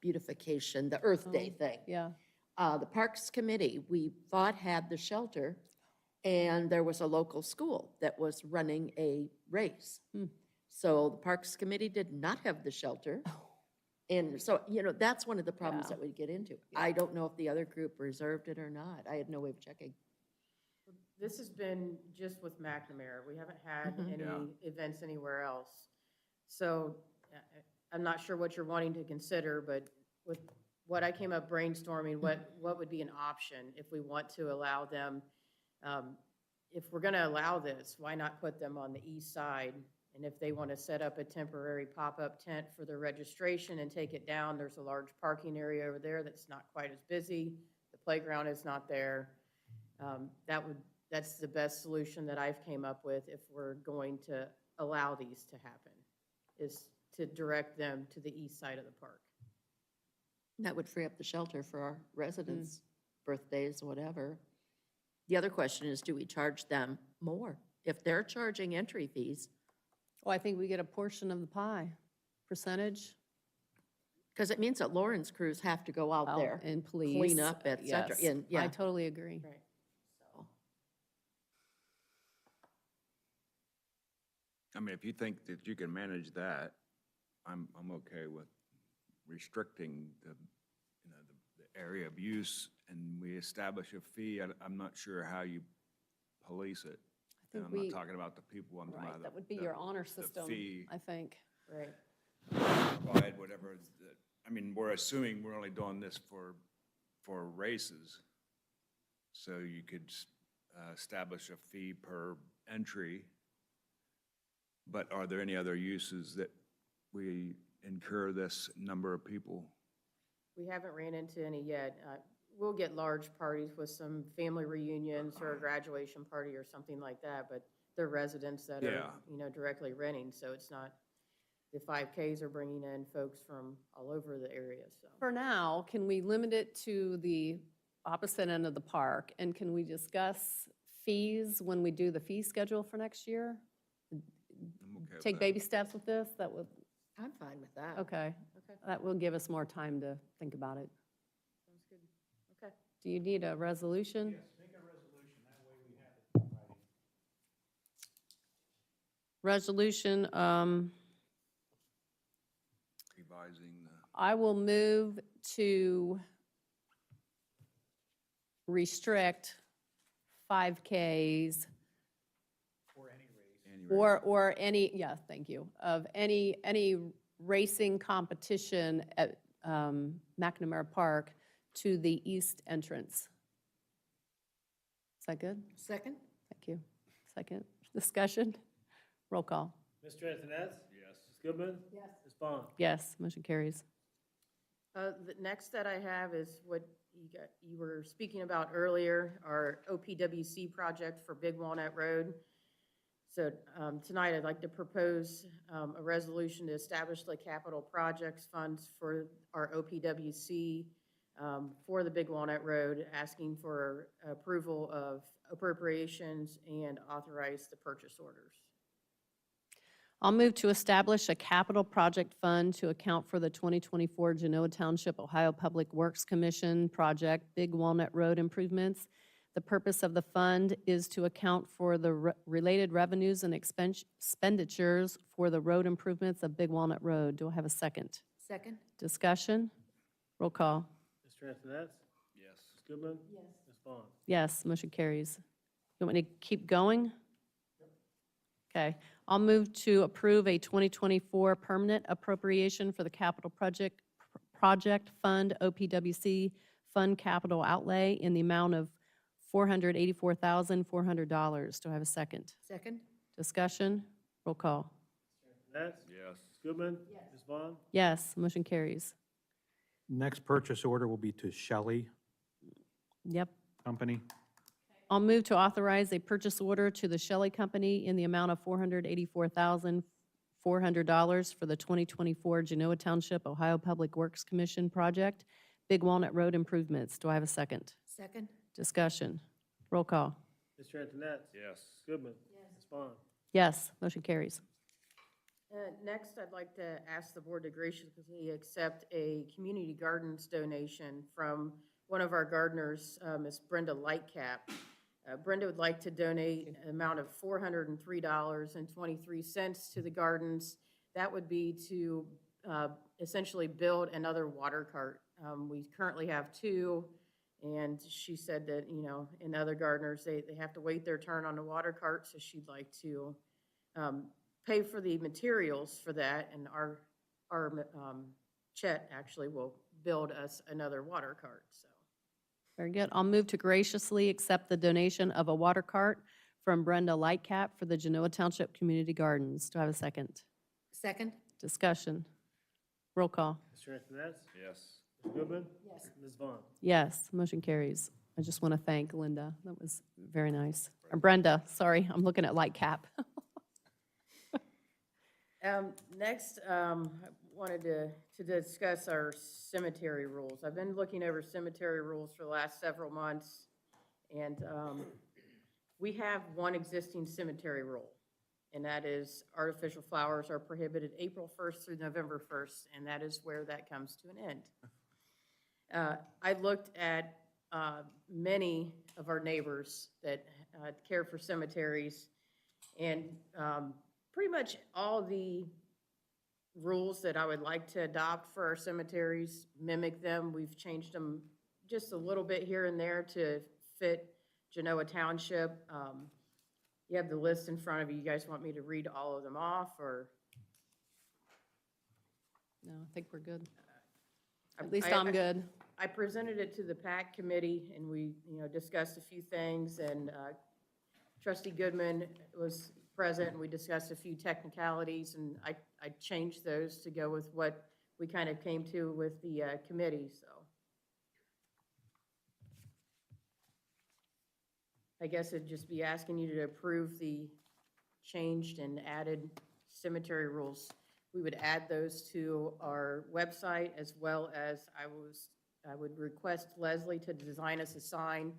beautification, the Earth Day thing. Yeah. The Parks Committee, we thought had the shelter, and there was a local school that was running a race. So the Parks Committee did not have the shelter. And so, that's one of the problems Yeah. that we get into. I don't know if the other group reserved it or not. I had no way of checking. This has been just with McNamara. We haven't had any Yeah. events anywhere else. So I'm not sure what you're wanting to consider, but with what I came up brainstorming, what would be an option if we want to allow them? If we're going to allow this, why not put them on the east side? And if they want to set up a temporary pop-up tent for their registration and take it down, there's a large parking area over there that's not quite as busy. The playground is not there. That's the best solution that I've came up with if we're going to allow these to happen, is to direct them to the east side of the park. That would free up the shelter for our residents, birthdays, whatever. The other question is, do we charge them more? If they're charging entry fees, Well, I think we get a portion of the pie, percentage. because it means that Lauren's crews have to go out there. And police. Clean up, et cetera. Yes, And, yeah. I totally agree. Right. So, I mean, if you think that you can manage that, I'm okay with restricting the area of use, and we establish a fee. I'm not sure how you police it. I And think I'm we, not talking about the people, I'm talking right, about that would be the- your honor the system, fee. I think. Right. Provide whatever, I mean, we're assuming we're only doing this for races. So you could establish a fee per entry. But are there any other uses that we incur this number of people? We haven't ran into any yet. We'll get large parties with some family reunions or a graduation party or something like that, but they're residents that are, Yeah. directly renting, so it's not, the 5Ks are bringing in folks from all over the area, so. For now, can we limit it to the opposite end of the park? And can we discuss fees when we do the fee schedule for next year? I'm okay with Take that. baby steps with this? That would, I'm fine with that. okay. Okay. That will give us more time to think about it. Sounds good. Okay. Do you need a resolution? Yes, make a resolution, that way we have it in writing. Resolution, Revising the, I will move to restrict 5Ks For any race. any or any, yes, thank you, of any racing competition at McNamara Park to the east entrance. Is that good? Second? Thank you. Second discussion? Roll call. Mr. Antoinette? Yes. Ms. Goodman? Yes. Ms. Bond? Yes, motion carries. The next that I have is what you were speaking about earlier, our OPWC project for Big Walnut Road. So tonight, I'd like to propose a resolution to establish the capital projects funds for our OPWC for the Big Walnut Road, asking for approval of appropriations and authorize the purchase orders. I'll move to establish a capital project fund to account for the 2024 Genoa Township, Ohio Public Works Commission project, Big Walnut Road improvements. The purpose of the fund is to account for the related revenues and expenditures for the road improvements of Big Walnut Road. Do I have a second? Second? Discussion? Roll call. Mr. Antoinette? Yes. Ms. Goodman? Yes. Ms. Vaughn? Yes, motion carries. You want me to keep going? Okay. I'll move to approve a 2024 permanent appropriation for the capital project fund, OPWC fund capital outlay in the amount of $484,400. Do I have a second? Second? Discussion? Roll call. Antoinette? Yes. Ms. Goodman? Yes. Ms. Vaughn? Yes, motion carries. Next purchase order will be to Shelley Yep. Company. I'll move to authorize a purchase order to the Shelley Company in the amount of $484,400 for the 2024 Genoa Township, Ohio Public Works Commission project, Big Walnut Road improvements. Do I have a second? Second? Discussion. Roll call. Mr. Antoinette? Yes. Ms. Goodman? Yes. Ms. Vaughn? Yes, motion carries. Next, I'd like to ask the board to graciously accept a community gardens donation from one of our gardeners, Ms. Brenda Lightcap. Brenda would like to donate an amount of $403.23 to the gardens. That would be to essentially build another water cart. We currently have two, and she said that, you know, in other gardeners, they have to wait their turn on the water cart, so she'd like to pay for the materials for that, and our Chet actually will build us another water cart, so. Very good. I'll move to graciously accept the donation of a water cart from Brenda Lightcap for the Genoa Township Community Gardens. Do I have a second? Second? Discussion. Roll call. Mr. Antoinette? Yes. Ms. Goodman? Yes. Ms. Vaughn? Yes, motion carries. I just want to thank Linda. That was very nice. Or Brenda, sorry, I'm looking at Lightcap. Next, I wanted to discuss our cemetery rules. I've been looking over cemetery rules for the last several months, and we have one existing cemetery rule, and that is artificial flowers are prohibited April 1st through November 1st, and that is where that comes to an end. I looked at many of our neighbors that care for cemeteries, and pretty much all the rules that I would like to adopt for our cemeteries mimic them. We've changed them just a little bit here and there to fit Genoa Township. You have the list in front of you. You guys want me to read all of them off, or? No, I think we're good. I- At least I- I'm good. I presented it to the PAC committee, and we, you know, discussed a few things, and Trustee Goodman was present, and we discussed a few technicalities, and I changed those to go with what we kind of came to with the committee, so. I guess it'd just be asking you to approve the changed and added cemetery rules. We would add those to our website, as well as I would request Leslie to design us a sign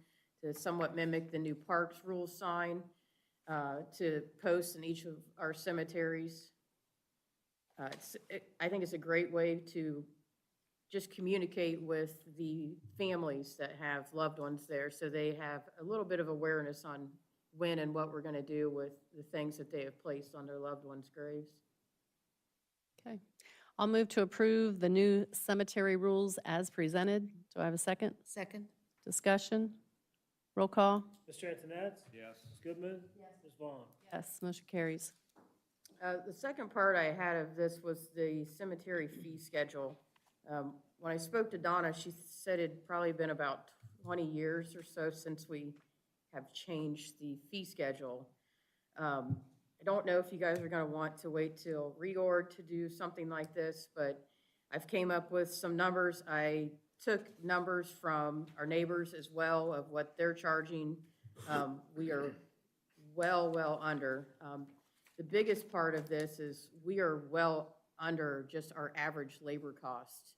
to somewhat mimic the new parks rules sign, to post in each of our cemeteries. I think it's a great way to just communicate with the families that have loved ones there, so they have a little bit of awareness on when and what we're going to do with the things that they have placed on their loved ones' graves. Okay. I'll move to approve the new cemetery rules as presented. Do I have a second? Second? Discussion? Roll call? Mr. Antoinette? Yes. Ms. Goodman? Yes. Ms. Vaughn? Yes, motion carries. The second part I had of this was the cemetery fee schedule. When I spoke to Donna, she said it'd probably been about 20 years or so since we have changed the fee schedule. I don't know if you guys are going to want to wait till reorg to do something like this, but I've came up with some numbers. I took numbers from our neighbors as well of what they're charging. We are well under. The biggest part of this is we are well under just our average labor cost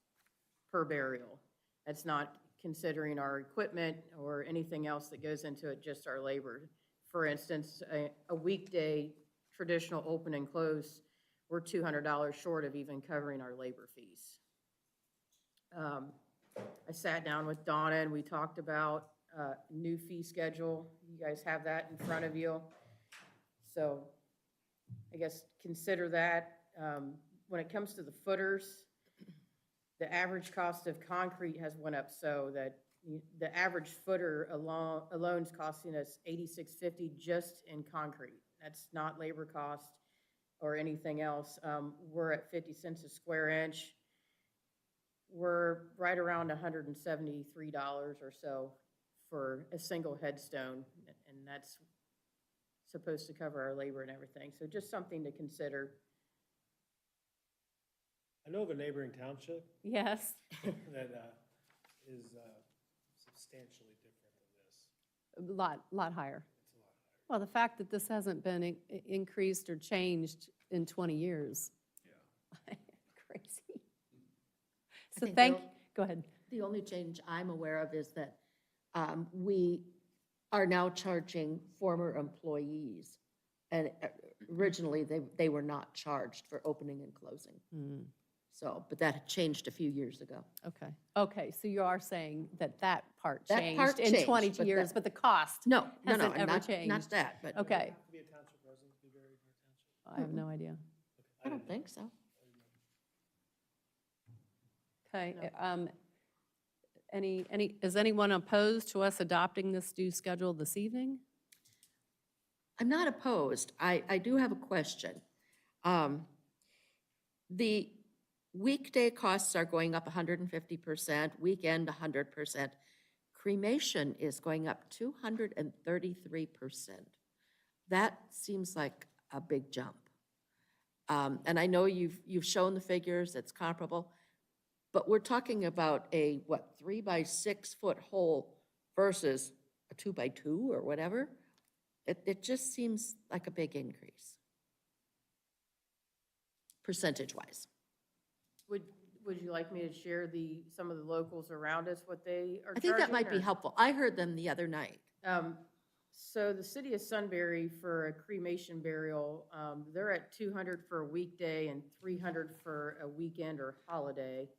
per burial. That's not considering our equipment or anything else that goes into it, just our labor. For instance, a weekday traditional open and close we're $200 short of even covering our labor fees. I sat down with Donna and we talked about new fee schedule. You guys have that in front of you. So I guess consider that. When it comes to the footers, the average cost of concrete has went up so that the average footer alone's costing us $86.50 just in concrete. That's not labor cost or anything else. We're at 50 cents a square inch. We're right around $173 or so for a single headstone, and that's supposed to cover our labor and everything. So just something to consider. I know of a neighboring township Yes, that is substantially different than this. a lot higher. It's a lot higher. Well, the fact that this hasn't been increased or changed in 20 years. Yeah. Crazy. I So think go ahead. The only change I'm aware of is that we are now charging former employees. And originally, they were not charged for opening and closing. So, but that had changed a few years ago. Okay, so you are saying that part That changed part in changed, 20 but years, that- but the cost No, hasn't ever not changed. that, but Okay, Have to be a township resident to be buried in our township? I have no idea. I don't think so. Okay, is anyone opposed to us adopting this due schedule this evening? I'm not opposed. I do have a question. The weekday costs are going up 150%, weekend 100%. Cremation is going up 233%. That seems like a big jump. And I know you've shown the figures, it's comparable, but we're talking about a, 3 by 6 foot hole versus a 2 by 2 or whatever. It just seems like a big increase, percentage-wise. Would you like me to share some of the locals around us, what they are charging? I think that might be or- helpful. I heard them the other night. So the city of Sunbury for a cremation burial, they're at $200 for a weekday and $300 for a weekend or holiday.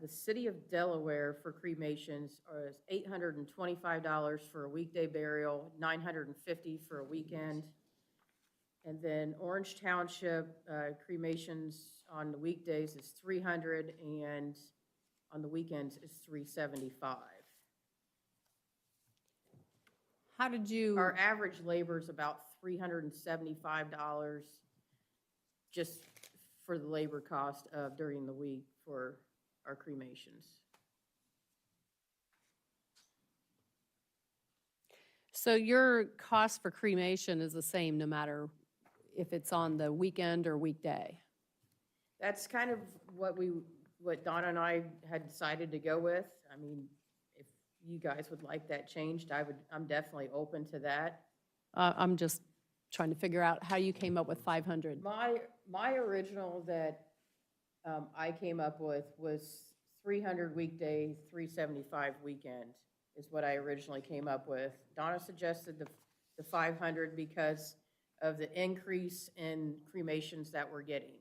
The city of Delaware for cremations is $825 for a weekday burial, $950 for a weekend. And then Orange Township cremations on the weekdays is $300 and on the weekends is $375. How did you, Our average labor is about $375 just for the labor cost of during the week for our cremations. so your cost for cremation is the same no matter if it's on the weekend or weekday? That's kind of what Donna and I had decided to go with. I mean, if you guys would like that changed, I'm definitely open to that. I'm just trying to figure out how you came up with 500. My original that I came up with was 300 weekday, 375 weekend is what I originally came up with. Donna suggested the 500 because of the increase in cremations that we're getting.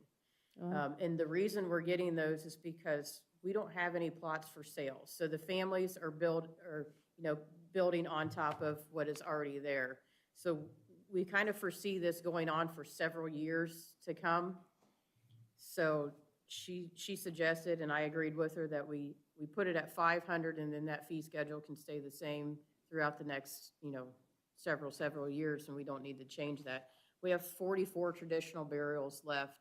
And the reason we're getting those is because we don't have any plots for sale. So the families are building on top of what is already there. So we kind of foresee this going on for several years to come. So she suggested, and I agreed with her, that we put it at 500, and then that fee schedule can stay the same throughout the next, several years, and we don't need to change that. We have 44 traditional burials left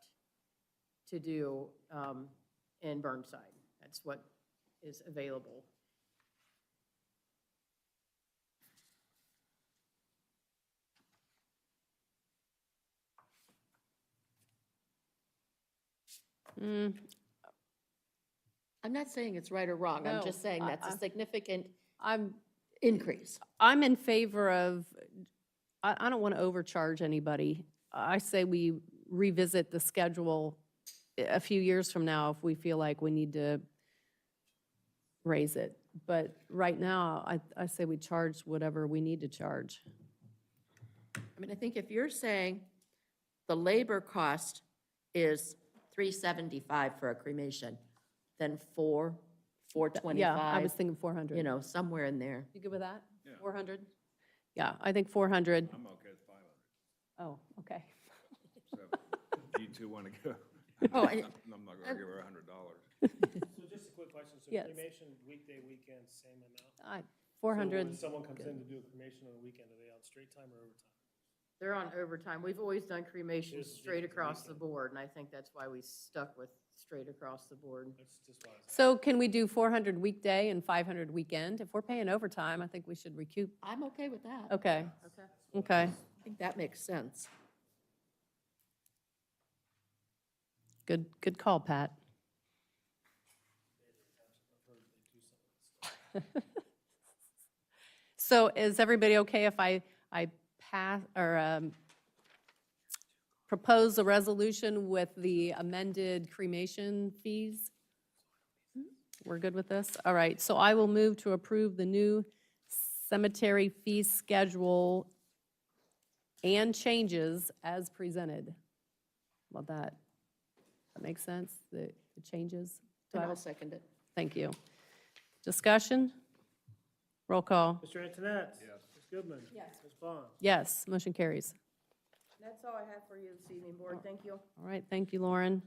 to do in Burnside. That's what is available. Mm, I'm not saying it's right or wrong. I'm No, just saying that's a significant I'm increase. in favor of, I don't want to overcharge anybody. I say we revisit the schedule a few years from now if we feel like we need to raise it. But right now, I say we charge whatever we need to charge. I mean, I think if you're saying the labor cost is $375 for a cremation, then $425. Yeah, I was thinking 400. You know, somewhere in there. You good with that? Yeah. 400? Yeah, I think 400. I'm okay with 500. Oh, okay. So do you two want to go? Oh, I- I'm not going to give her $100. So just a quick question, so Yes. cremation, weekday, weekend, same amount? 400. So when someone comes in to do a cremation on a weekend, are they on straight time or overtime? They're on overtime. We've always done cremations Here's the straight difference across the weekend. board, and I think that's why we stuck with straight across the board. That's just why I was asking. So can we do 400 weekday and 500 weekend? If we're paying overtime, I think we should recoup. I'm okay with that. Okay, Okay. okay. I think that makes sense. Good call, Pat. So is everybody okay if I pass, or propose a resolution with the amended cremation fees? We're good with this? All right, so I will move to approve the new cemetery fee schedule and changes as presented. How about that? That makes sense, the changes? Do And I have I'll a- second it. Thank you. Discussion? Roll call. Mr. Antoinette? Yes. Ms. Goodman? Yes. Ms. Vaughn? Yes, motion carries. That's all I have for you this evening, board. Thank you. All right, thank you, Lauren.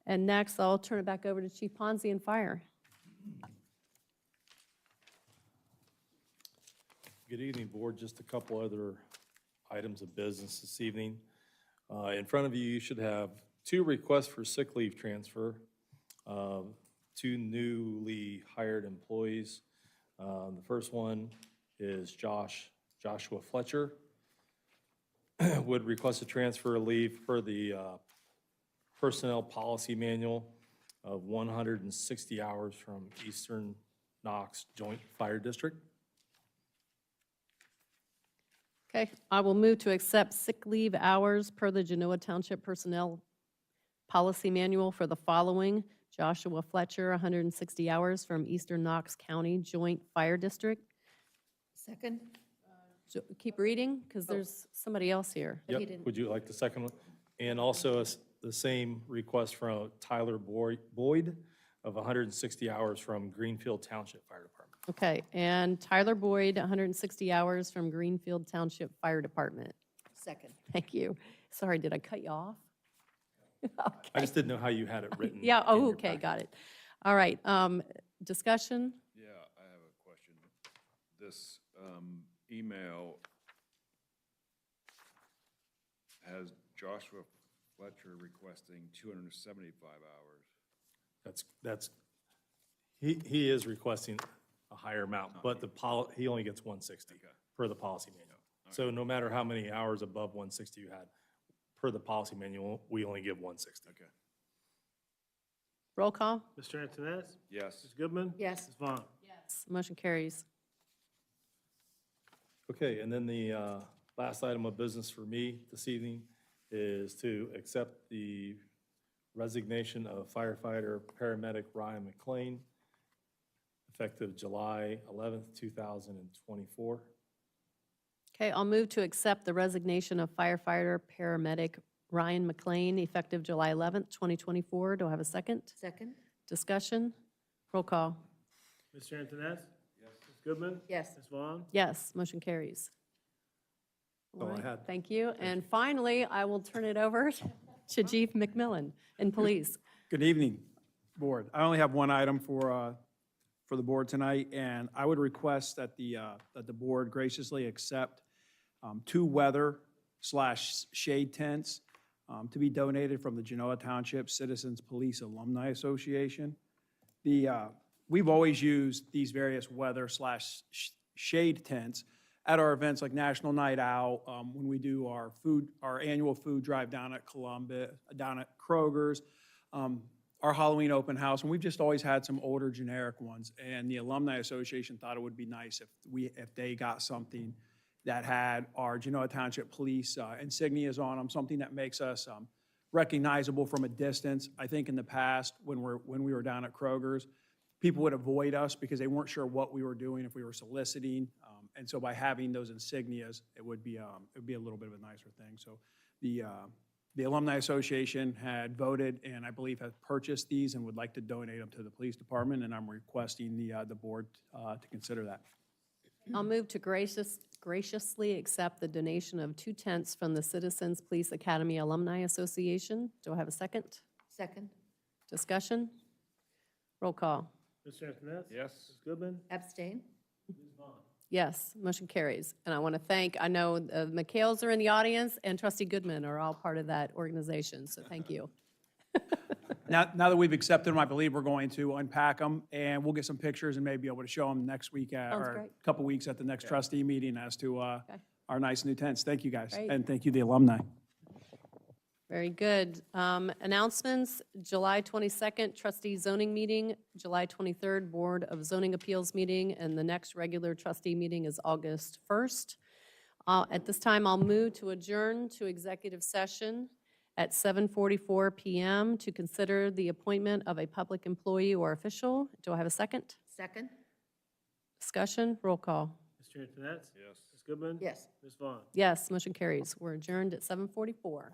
And next, I'll turn it back over to Chief Ponzi and Fire. Good evening, Board. Just a couple other items of business this evening. In front of you, you should have 2 requests for sick leave transfer, 2 newly hired employees. The first one is Joshua Fletcher. Would request a transfer of leave per the Personnel Policy Manual of 160 hours from Eastern Knox Joint Fire District. Okay, I will move to accept sick leave hours per the Genoa Township Personnel Policy Manual for the following: Joshua Fletcher, 160 hours from Eastern Knox County Joint Fire District. Second? Keep reading, because there's somebody else here. But he Yep, didn't- would you like the second one? And also the same request from Tyler Boyd of 160 hours from Greenfield Township Fire Department. Okay, and Tyler Boyd, 160 hours from Greenfield Township Fire Department. Second. Thank you. Sorry, did I cut you off? I just didn't know how you had it written. Yeah, in oh, your okay, packet. got it. All right, discussion? Yeah, I have a question. This email has Joshua Fletcher requesting 275 hours. He is requesting a higher amount, but he only gets 160 Okay. per the policy manual. So no matter how many hours above 160 you had, per the policy manual, we only give 160. Okay. Roll call? Mr. Antoinette? Yes. Ms. Goodman? Yes. Ms. Vaughn? Yes. Motion carries. Okay, and then the last item of business for me this evening is to accept the resignation of firefighter paramedic Ryan McLean, effective July 11th, 2024. Okay, I'll move to accept the resignation of firefighter paramedic Ryan McLean, effective July 11th, 2024. Do I have a second? Second? Discussion? Roll call? Mr. Antoinette? Yes. Ms. Goodman? Yes. Ms. Vaughn? Yes, motion carries. All I right, had. Thank you. And finally, I will turn it over to Chief McMillan in police. Good evening, Board. I only have one item for the Board tonight, and I would request that the Board graciously accept 2 weather/shade tents to be donated from the Genoa Township Citizens Police Alumni Association. We've always used these various weather/shade tents at our events like National Night Out, when we do our annual food drive down at Columbus, down at Kroger's, our Halloween open house, and we've just always had some older generic ones. And the Alumni Association thought it would be nice if they got something that had our Genoa Township Police insignias on them, something that makes us recognizable from a distance. I think in the past, when we were down at Kroger's, people would avoid us because they weren't sure what we were doing, if we were soliciting. And so by having those insignias, it would be a little bit of a nicer thing. So the Alumni Association had voted and I believe has purchased these and would like to donate them to the police department, and I'm requesting the board to consider that. I'll move to graciously accept the donation of 2 tents from the Citizens Police Academy Alumni Association. Do I have a second? Second. Discussion? Roll call. Mr. Antoinette? Yes. Ms. Goodman? Abstain? Yes, motion carries. And I want to thank, I know McHale's are in the audience, and Trustee Goodman are all part of that organization, so thank you. Now that we've accepted them, I believe we're going to unpack them, and we'll get some pictures and maybe be able to show them next week, Sounds or a great. couple weeks at the next trustee meeting as to our nice new tents. Thank you, guys. Great. And thank you, the alumni. Very good. Announcements, July 22nd, trustee zoning meeting, July 23rd, Board of Zoning Appeals meeting, and the next regular trustee meeting is August 1st. At this time, I'll move to adjourn to executive session at 7:44 PM to consider the appointment of a public employee or official. Do I have a second? Second? Discussion, roll call. Mr. Antoinette? Yes. Ms. Goodman? Yes. Ms. Vaughn? Yes, motion carries. We're adjourned at 7:44.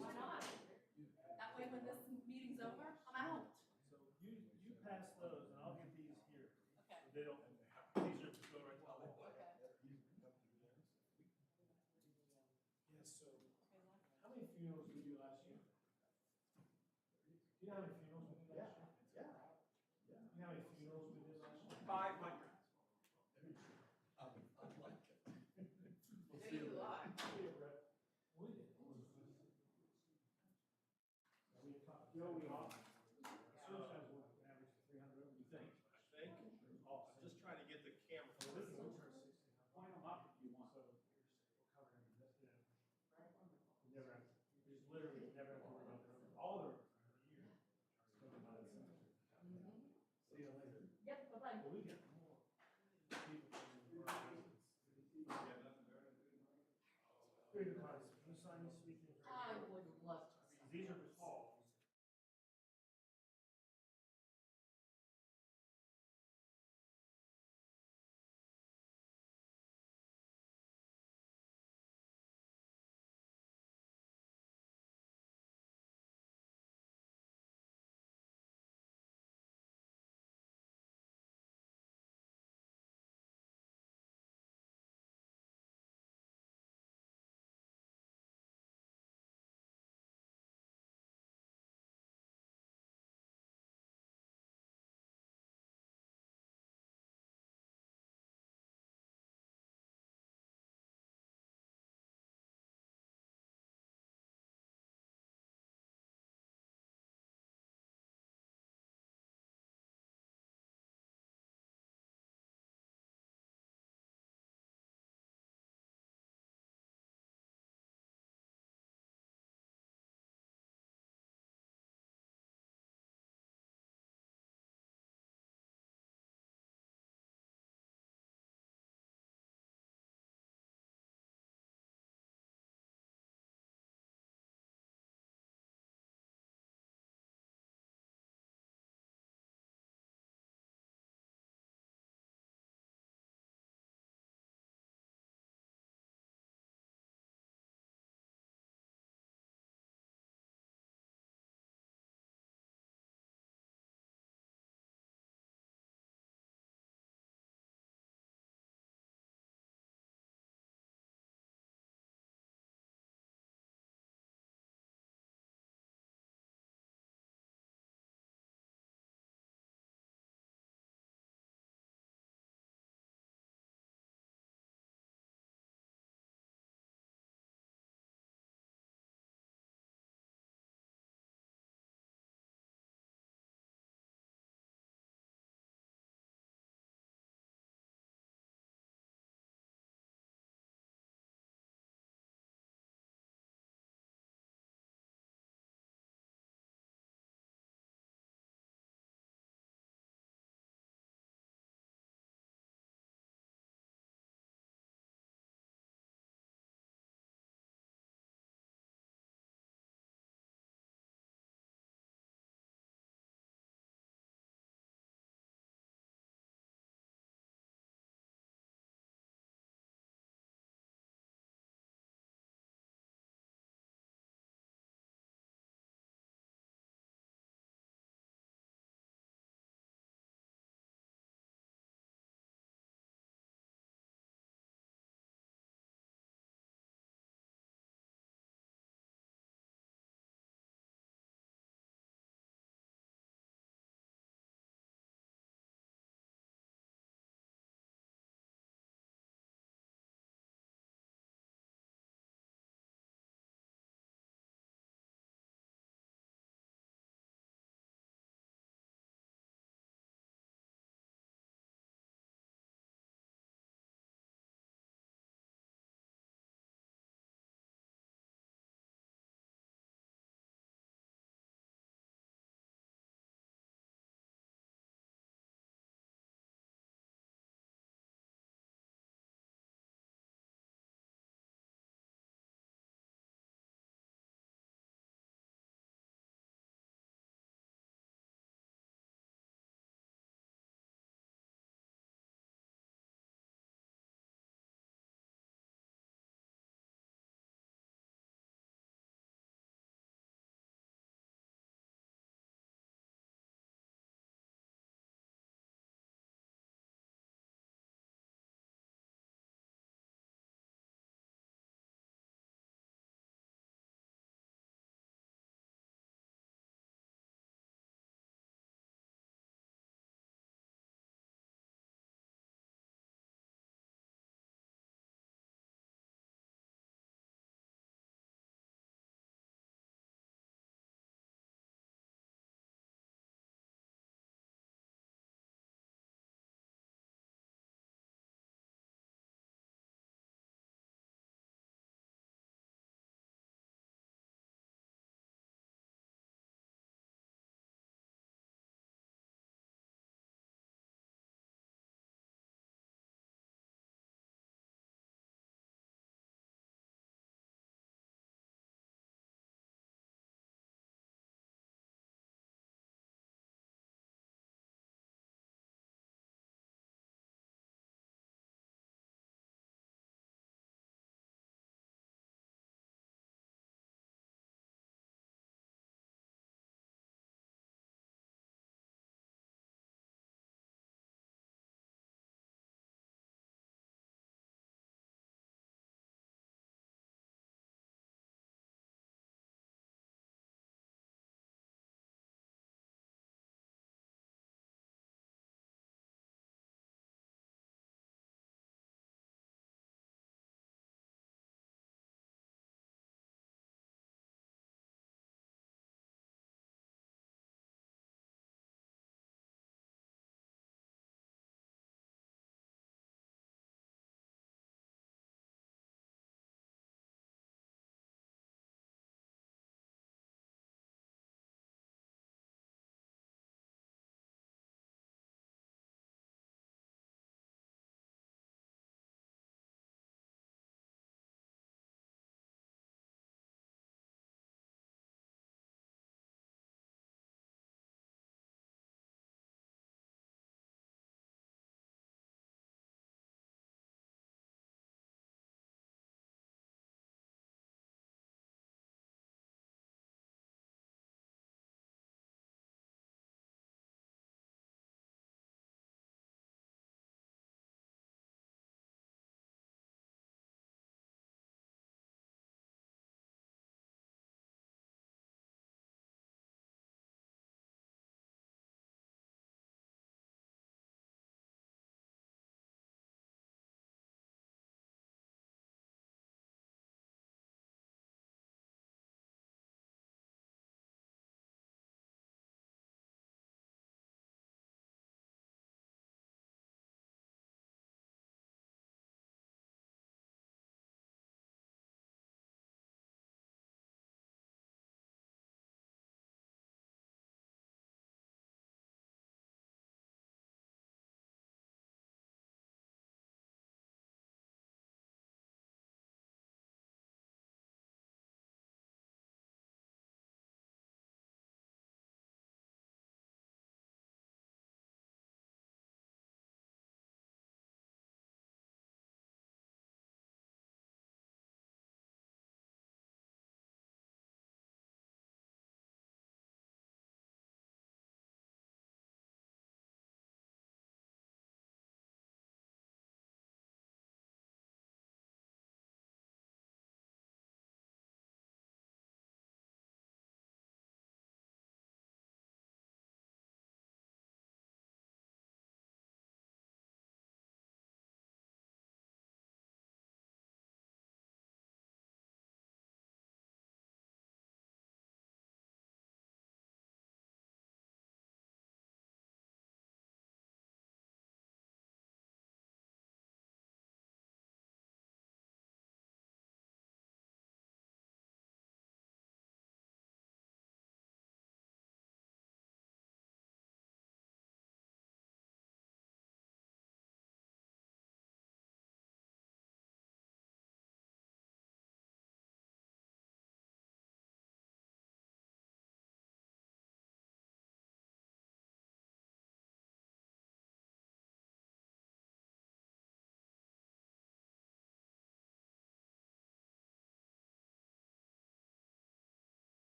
Why not? That way when this meeting's over, I'm out. So you pass those, and I'll get these here. Okay. So they don't, these are just go right to the wall. Yes, so, how many funerals did you do last year? Do you know how many funerals we did last year? Yeah. You know how many funerals we did last year? 500. Joey off. Suicide's what, average 300, you think? I think. Awesome. Just trying to get the camera. Point them up if you want. So, we'll cover every bit, yeah. You never have, you just literally never have to worry about their, all their year. See you later. Yep, bye-bye. Well, we get more people coming in. 3 to 5